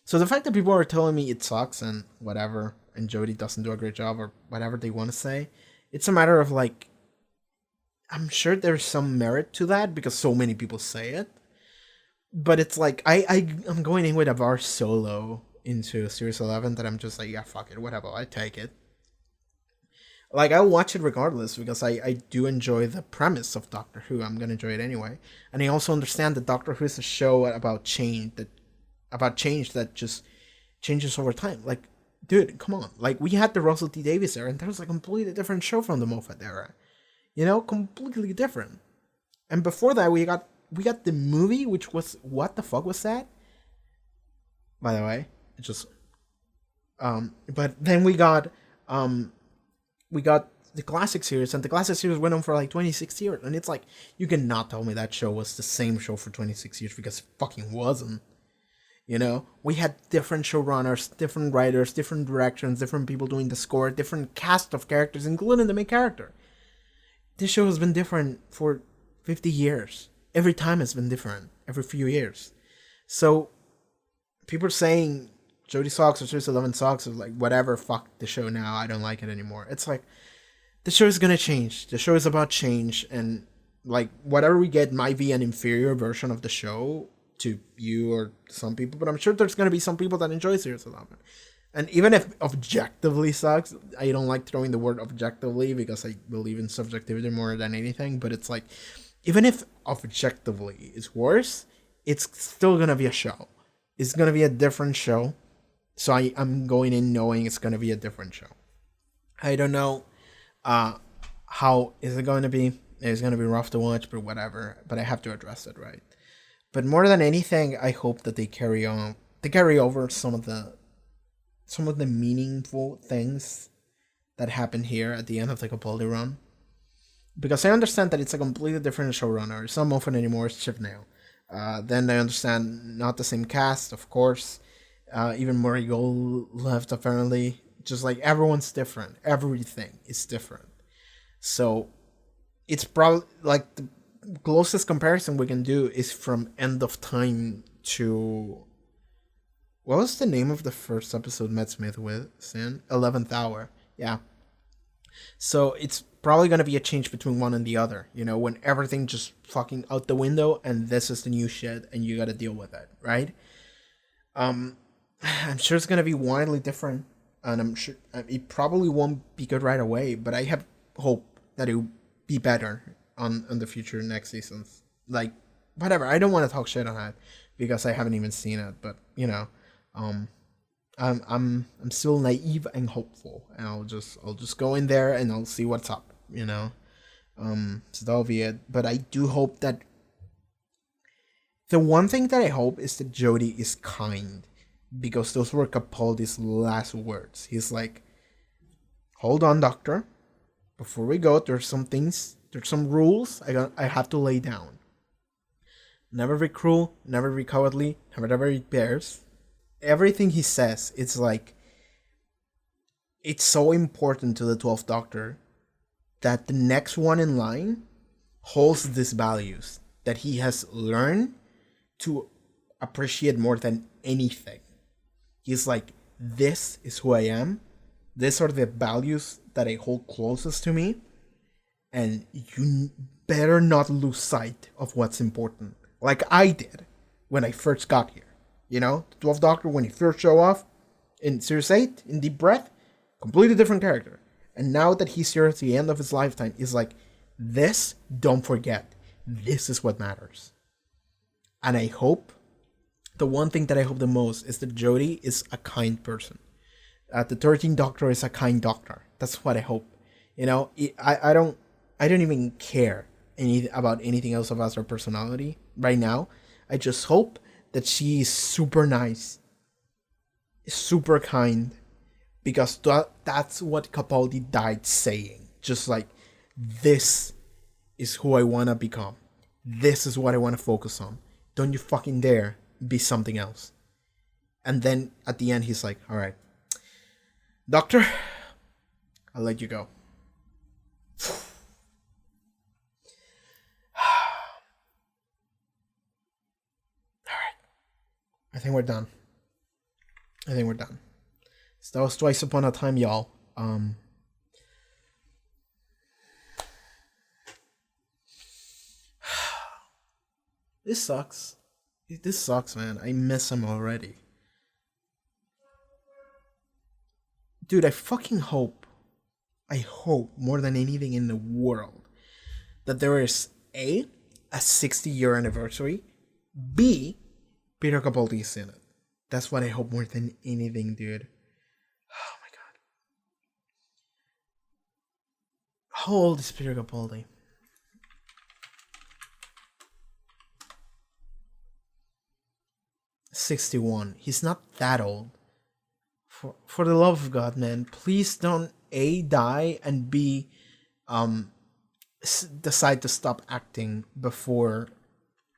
A: So the fact that people are telling me it sucks and whatever, and Jodie doesn't do a great job or whatever they want to say, it's a matter of like, I'm sure there's some merit to that because so many people say it. But it's like, I'm going in with a bar so low into Series 11 that I'm just like, yeah, fuck it, whatever, I take it. Like, I'll watch it regardless because I do enjoy the premise of Doctor Who. I'm gonna enjoy it anyway. And I also understand that Doctor Who is a show about change that just changes over time. Like, dude, come on. Like, we had the Russell T Davies era, and that was a completely different show from the Moffat era. You know, completely different. And before that, we got the movie, which was, what the fuck was that? By the way, it just but then we got the classic series, and the classic series went on for like 26 years, and it's like, you cannot tell me that show was the same show for 26 years because it fucking wasn't. You know, we had different showrunners, different writers, different directions, different people doing the score, different cast of characters, including the main character. This show has been different for 50 years. Every time it's been different, every few years. So, people saying Jodie sucks or Series 11 sucks, or like, whatever, fuck the show now, I don't like it anymore. It's like, the show is gonna change. The show is about change, and like whatever we get might be an inferior version of the show to you or some people, but I'm sure there's gonna be some people that enjoy Series 11. And even if objectively sucks, I don't like throwing the word objectively because I believe in subjectivity more than anything, but it's like, even if objectively is worse, it's still gonna be a show. It's gonna be a different show. So I'm going in knowing it's gonna be a different show. I don't know how is it going to be. It's gonna be rough to watch, but whatever. But I have to address it, right? But more than anything, I hope that they carry over some of the meaningful things that happen here at the end of the Capaldi run. Because I understand that it's a completely different showrunner. It's not Moffat anymore, it's Chip now. Then I understand not the same cast, of course. Even Murray Gold left, apparently. Just like everyone's different. Everything is different. So it's probably like the closest comparison we can do is from End of Time to... What was the name of the first episode Matt Smith with? Sin? 11th Hour. Yeah. So it's probably going to be a change between one and the other. You know, when everything just fucking out the window and this is the new shit and you got to deal with it, right? I'm sure it's going to be wildly different. And I'm sure it probably won't be good right away. But I have hope that it will be better on the future next seasons. Like, whatever. I don't want to talk shit on it because I haven't even seen it. But, you know... I'm still naive and hopeful, and I'll just go in there and I'll see what's up, you know. So that'll be it. But I do hope that the one thing that I hope is that Jody is kind, because those were Capaldi's last words. He's like, "Hold on, Doctor. Before we go, there's some rules I have to lay down. Never be cruel, never be cowardly, never eat bears." Everything he says, it's like, it's so important to the 12th Doctor that the next one in line holds these values that he has learned to appreciate more than anything. He's like, this is who I am. These are the values that I hold closest to me. And you better not lose sight of what's important. Like I did when I first got here. You know, the 12th Doctor, when he first showed off in Series 8, in Deep Breath, completely different character. And now that he's here at the end of his lifetime, he's like, this, don't forget, this is what matters. And I hope, the one thing that I hope the most is that Jodie is a kind person. The 13th Doctor is a kind doctor. That's what I hope. You know, I don't even care about anything else about her personality right now. I just hope that she is super nice, super kind, because that's what Capaldi died saying. Just like, this is who I want to become. This is what I want to focus on. Don't you fucking dare be something else. And then at the end, he's like, all right, Doctor, I'll let you go. I think we're done. So that was Twice Upon a Time, y'all. This sucks. This sucks, man. I miss him already. Dude, I fucking hope. I hope more than anything in the world that there is a 60-year anniversary. B, Peter Capaldi is in it. That's what I hope more than anything, dude. Oh my god. How old is Peter Capaldi? "61. He's not that old. For the love of God, man, please don't A, die, and B, decide to stop acting before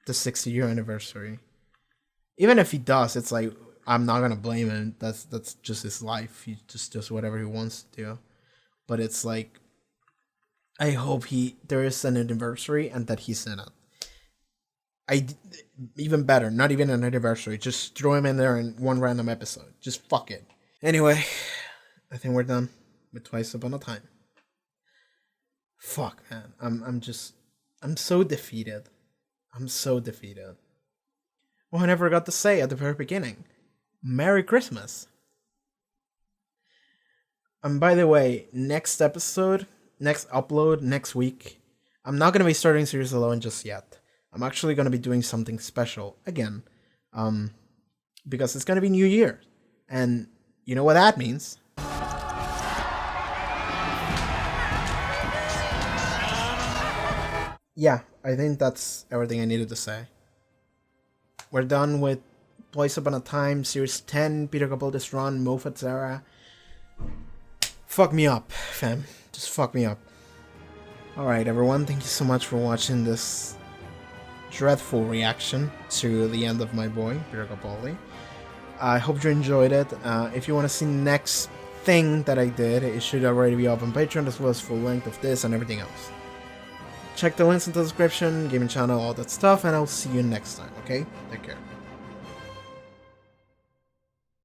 A: the 60-year anniversary. Even if he does, it's like, I'm not gonna blame him. That's just his life. He just does whatever he wants to do. But it's like, I hope there is an anniversary and that he's in it. Even better, not even an anniversary. Just throw him in there in one random episode. Just fuck it. Anyway, I think we're done with Twice Upon a Time. Fuck, man. I'm so defeated. I'm so defeated. Well, I never got to say at the very beginning, Merry Christmas. And by the way, next upload next week, I'm not gonna be starting Series Alone just yet. I'm actually gonna be doing something special again, because it's gonna be New Year, and you know what that means. Yeah, I think that's everything I needed to say. We're done with Twice Upon a Time, Series 10, Peter Capaldi's run, Moffat's era. Fuck me up, fam. Just fuck me up. Alright, everyone, thank you so much for watching this dreadful reaction to the end of my boy, Peter Capaldi. I hope you enjoyed it. If you want to see the next thing that I did, it should already be up on Patreon, as well as full length of this and everything else. Check the links in the description, gaming channel, all that stuff, and I'll see you next time, okay? Take care.